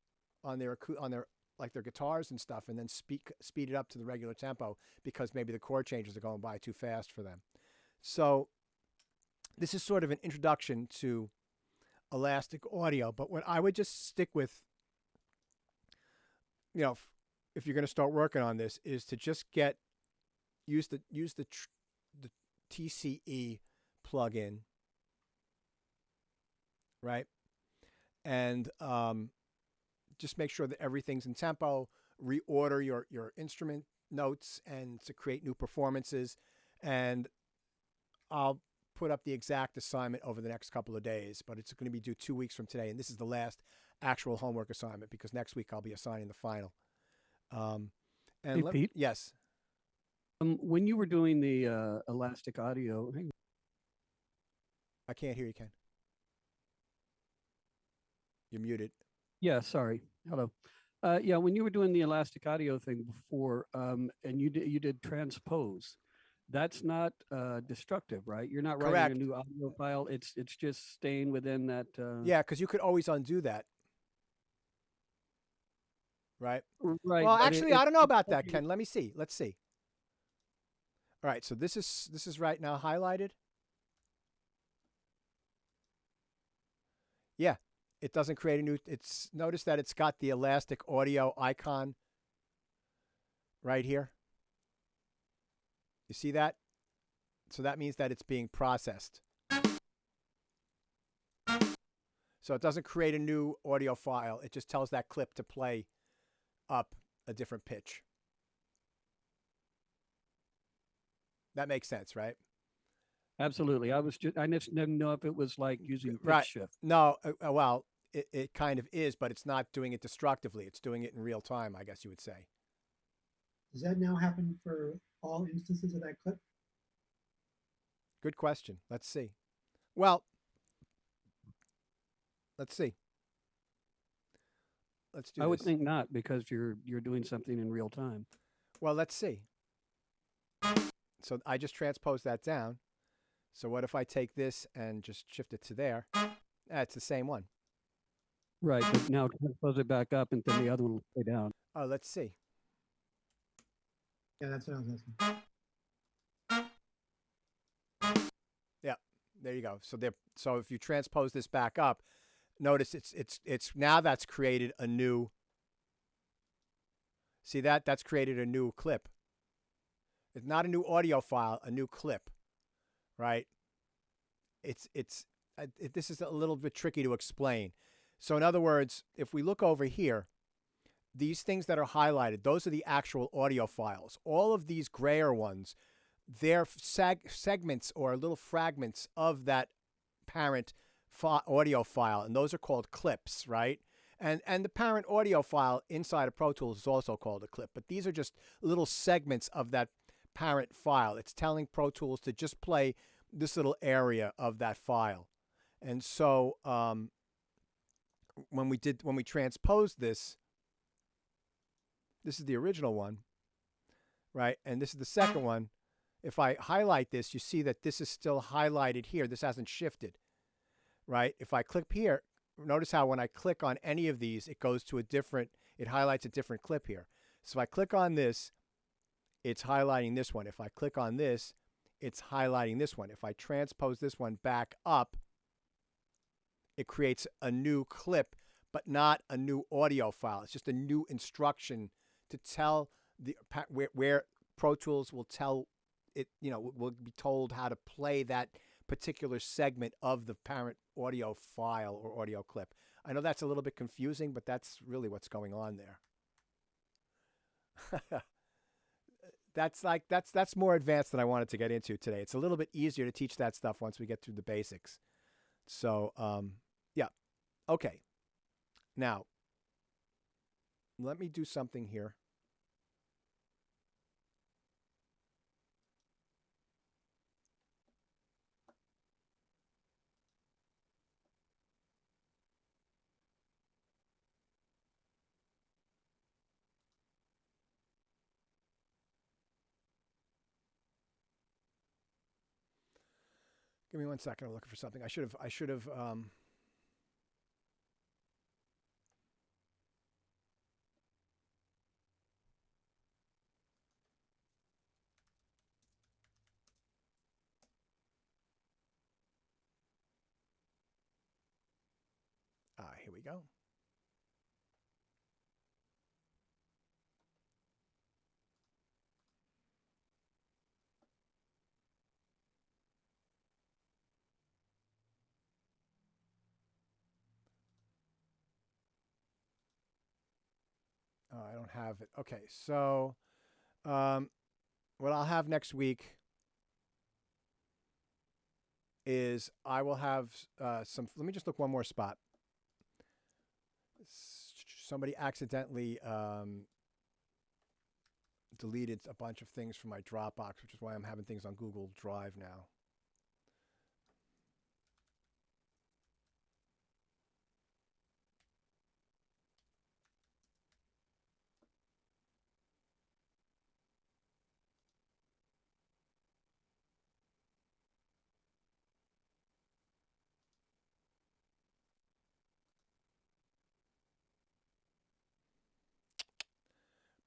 on their like their guitars and stuff, and then speed it up to the regular tempo because maybe the chord changes are going by too fast for them. So this is sort of an introduction to Elastic Audio, but what I would just stick with, you know, if you're going to start working on this, is to just use the TCE plugin, right? And just make sure that everything's in tempo, reorder your instrument notes and to create new performances. And I'll put up the exact assignment over the next couple of days, but it's going to be due 2 weeks from today. And this is the last actual homework assignment because next week I'll be assigning the final. Hey, Pete? Yes. When you were doing the Elastic Audio, I can't hear you, Ken. You're muted. yeah, sorry. Hello. Yeah, when you were doing the Elastic Audio thing before, and you did transpose, that's not destructive, right? You're not Correct. writing a new audio file. It's just staying within that. Yeah, because you could always undo that. Right. Right. Well, but actually, I don't know about that, Ken. Let me see. Let's see. All right. So this is right now highlighted. Yeah. It doesn't create a new. Notice that it's got the Elastic Audio icon right here. You see that? So that means that it's being processed. So it doesn't create a new audio file. It just tells that clip to play up a different pitch. That makes sense, right? Absolutely. I just didn't know if it was like using pitch Right. shift. No, well, it kind of is, but it's not doing it destructively. It's doing it in real time, I guess you would say. Does that now happen for all instances of that clip? Good question. Let's see. Well, let's see. Let's do I would this. think not, because you're doing something in real time. Well, let's see. So I just transposed that down. So what if I take this and just shift it to there? It's the same one. Right, but now transpose it back up, and then the other one will stay down. Oh, let's see. Yeah, that's what I was asking. Yeah, there you go. So if you transpose this back up, notice it's now that's created a new. See that's created a new clip. It's not a new audio file, a new clip, right? This is a little bit tricky to explain. So in other words, if we look over here, these things that are highlighted, those are the actual audio files. All of these grayer ones, they're segments or little fragments of that parent audio file, and those are called clips, right? And the parent audio file inside of Pro Tools is also called a clip, but these are just little segments of that parent file. It's telling Pro Tools to just play this little area of that file. And so when we transposed this is the original one, right? And this is the second one. If I highlight this, you see that this is still highlighted here. This hasn't shifted, right? If I click here, notice how when I click on any of these, it highlights a different clip here. So if I click on this, it's highlighting this one. If I click on this, it's highlighting this one. If I transpose this one back up, it creates a new clip, but not a new audio file. It's just a new instruction to tell where Pro Tools will tell it, will be told how to play that particular segment of the parent audio file or audio clip. I know that's a little bit confusing, but that's really what's going on there. That's more advanced than I wanted to get into today. It's a little bit easier to teach that stuff once we get through the basics. So, yeah. Okay. Now, let me do something here. Give me 1 second. I'm looking for something. I should have. Here we go. I don't have it. Okay, so what I'll have next week is I will have some. Let me just look one more spot. Somebody accidentally deleted a bunch of things from my Dropbox, which is why I'm having things on Google Drive now.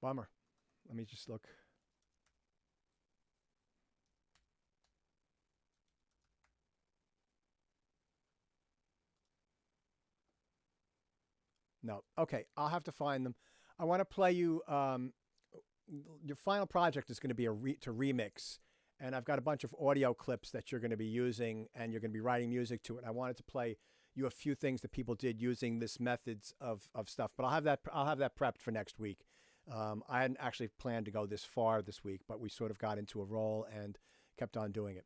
Bummer. Let me just look. No. Okay, I'll have to find them. I want to play you. Your final project is going to be to remix, and I've got a bunch of audio clips that you're going to be using, and you're going to be writing music to it. I wanted to play you a few things that people did using this methods of stuff, but I'll have that prepped for next week. I hadn't actually planned to go this far this week, but we sort of got into a roll, and kept on doing it.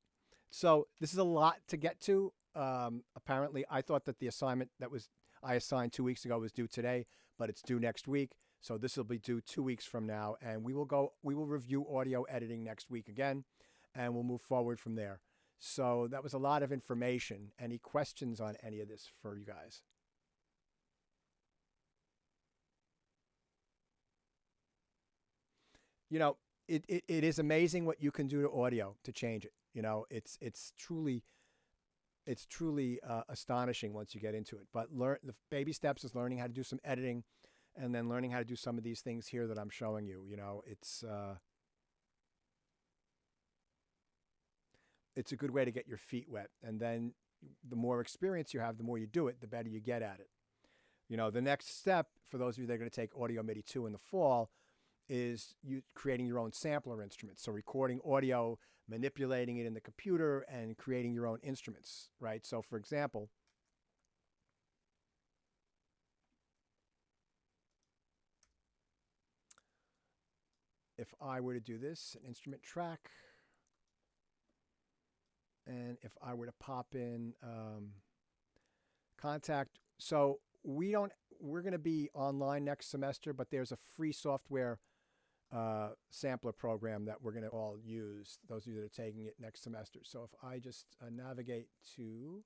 So this is a lot to get to. Apparently, I thought that the assignment I assigned 2 weeks ago was due today, but it's due next week. So this will be due 2 weeks from now, and we will review audio editing next week again, and we'll move forward from there. So that was a lot of information. Any questions on any of this for you guys? You know, it is amazing what you can do to audio to change it. You know, it's truly astonishing once you get into it. But the baby steps is learning how to do some editing, and then learning how to do some of these things here that I'm showing you. You know, it's a good way to get your feet wet. And then the more experience you have, the more you do it, the better you get at it. You know, the next step for those of you that are going to take Audio MIDI 2 in the fall is you creating your own sampler instruments. So recording audio, manipulating it in the computer, and creating your own instruments, right? So for example, if I were to do this, an instrument track, and if I were to pop in contact, so we're going to be online next semester, but there's a free software sampler program that we're going to all use, those of you that are taking it next semester. So if I just navigate to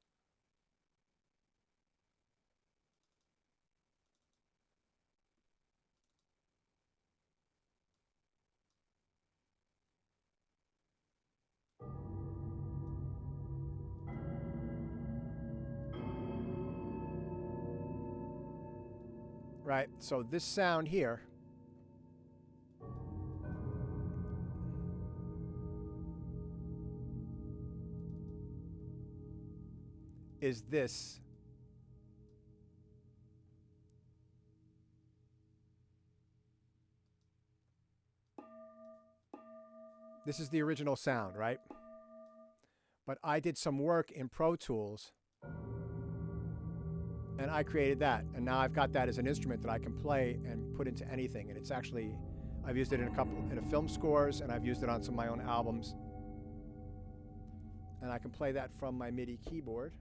right, so this sound here is this. This is the original sound, right? But I did some work in Pro Tools, and I created that. And now I've got that as an instrument that I can play and put into anything. And it's actually, I've used it in a film scores, and I've used it on some of my own albums. And I can play that from my MIDI keyboard.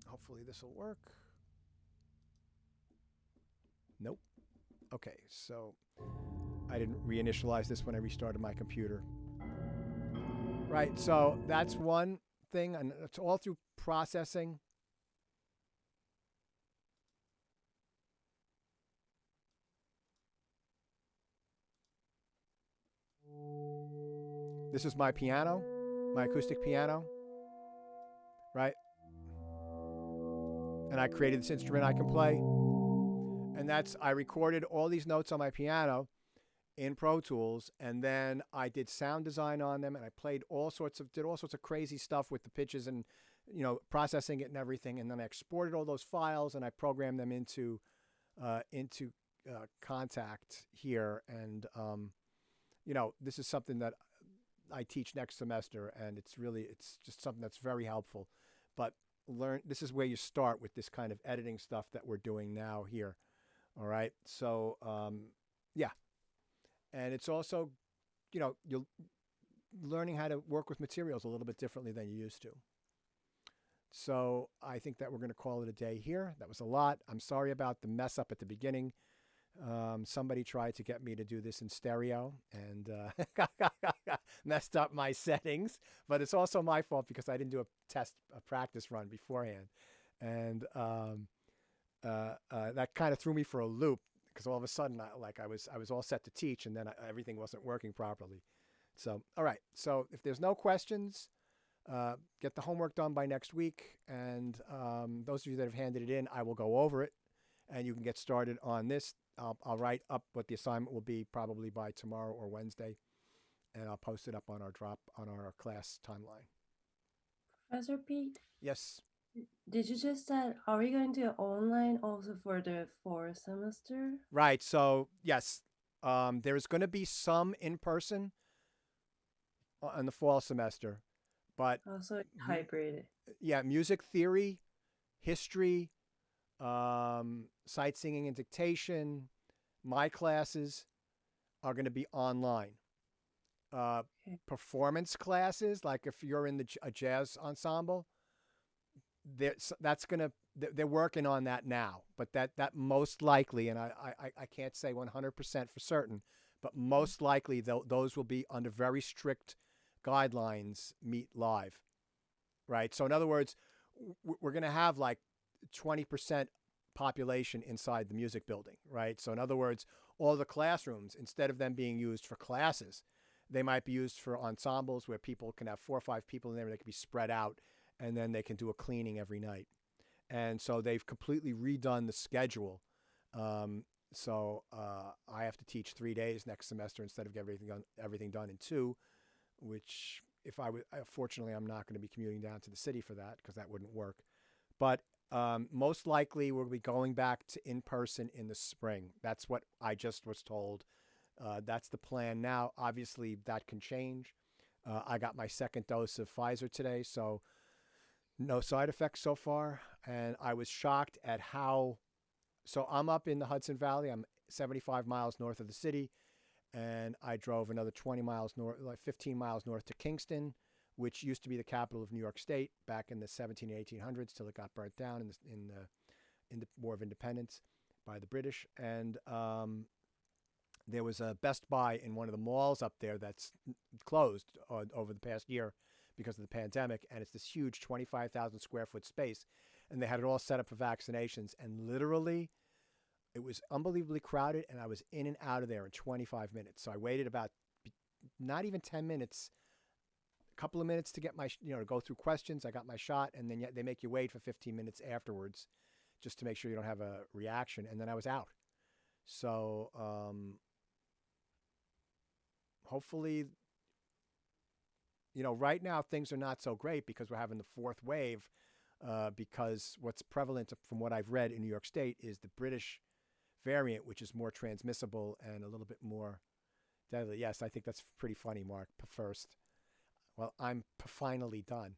Hopefully this will work. Nope. Okay, so I didn't reinitialize this when I restarted my computer. Right, so that's one thing, and it's all through processing. This is my piano, my acoustic piano, right? And I created this instrument I can play. And I recorded all these notes on my piano in Pro Tools, and then I did sound design on them, and I did all sorts of crazy stuff with the pitches and, you know, processing it and everything. And then I exported all those files, and I programmed them into Contact here. And, you know, this is something that I teach next semester, and it's just something that's very helpful. But this is where you start with this kind of editing stuff that we're doing now here. All right. So, yeah. And it's also, you know, you're learning how to work with materials a little bit differently than you used to. So I think that we're going to call it a day here. That was a lot. I'm sorry about the mess up at the beginning. Somebody tried to get me to do this in stereo and messed up my settings. But it's also my fault because I didn't do a practice run beforehand. And that kind of threw me for a loop, because all of a sudden I was all set to teach, and then everything wasn't working properly. So, all right. So if there's no questions, get the homework done by next week. And those of you that have handed it in, I will go over it, and you can get started on this. I'll write up what the assignment will be probably by tomorrow or Wednesday, and I'll post it up on our class timeline. Professor Pete? Yes. Did you just said, are we going to online also for the fourth semester? Right. So yes, there's going to be some in person in the fall semester, but Also hybrid. Yeah, music theory, history, sight singing and dictation, my classes are going to be online. performance classes, like if you're in a jazz ensemble, they're working on that now. But that most likely, and I can't say 100% for certain, but most likely those will be under very strict guidelines, meet live, right? So in other words, we're going to have like 20% population inside the music building, right? So in other words, all the classrooms, instead of them being used for classes, they might be used for ensembles where people can have 4 or 5 people in there. They can be spread out, and then they can do a cleaning every night. And so they've completely redone the schedule. So I have to teach 3 days next semester instead of everything done in 2, which fortunately, I'm not going to be commuting down to the city for that because that wouldn't work. But most likely we'll be going back to in-person in the spring. That's what I just was told. That's the plan now. Obviously, that can change. I got my 2nd dose of Pfizer today, so no side effects so far. And I was shocked at how... So I'm up in the Hudson Valley. I'm 75 miles north of the city. And I drove another 20 miles north, like 15 miles north to Kingston, which used to be the capital of New York State back in the 17 and 1800s till it got burnt down in the War of Independence by the British. And there was a Best Buy in one of the malls up there that's closed over the past year because of the pandemic. And it's this huge 25,000 square foot space. And they had it all set up for vaccinations. And literally, it was unbelievably crowded, and I was in and out of there in 25 minutes. So I waited about not even 10 minutes, a couple of minutes to get to go through questions. I got my shot, and then they make you wait for 15 minutes afterwards just to make sure you don't have a reaction. And then I was out. So hopefully, right now things are not so great because we're having the 4th wave because what's prevalent from what I've read in New York State is the British variant, which is more transmissible and a little bit more deadly. Yes, I think that's pretty funny, Mark. First, well, I'm finally done.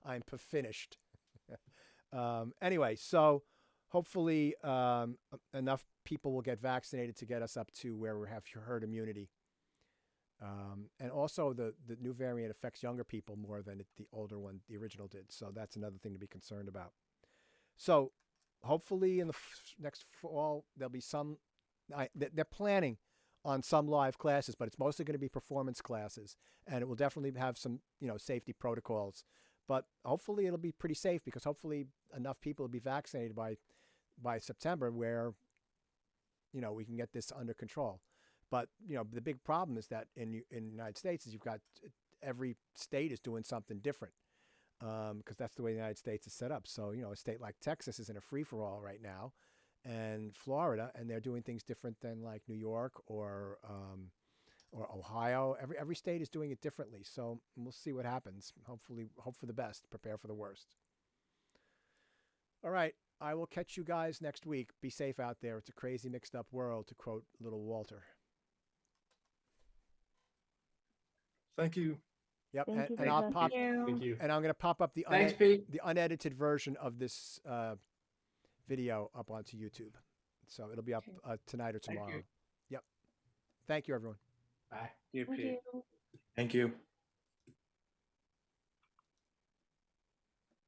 I'm finished. Anyway, so hopefully enough people will get vaccinated to get us up to where we have herd immunity. And also the new variant affects younger people more than the older one, the original did. So that's another thing to be concerned about. So hopefully in the next fall, there'll be some, they're planning on some live classes, but it's mostly going to be performance classes, and it will definitely have some, safety protocols, but hopefully it'll be pretty safe because hopefully enough people will be vaccinated by September where, we can get this under control. But, the big problem is that in the United States is you've got every state is doing something different. Because that's the way the United States is set up. So, a state like Texas is in a free-for-all right now, and Florida, and they're doing things different than like New York or Ohio. Every state is doing it differently. So we'll see what happens. Hopefully, hope for the best, prepare for the worst. All right, I will catch you guys next week. Be safe out there. It's a crazy, mixed-up world, to quote little Walter. Thank you. Yep, Thank you and for I'll that. pop. Thank you. And I'm going to pop up the Thanks, Pete. the unedited version of this video up onto YouTube. So it'll be up tonight or Thank tomorrow. you. Yep. Thank you, everyone. Bye. Here, Thank Pete. you. Thank you.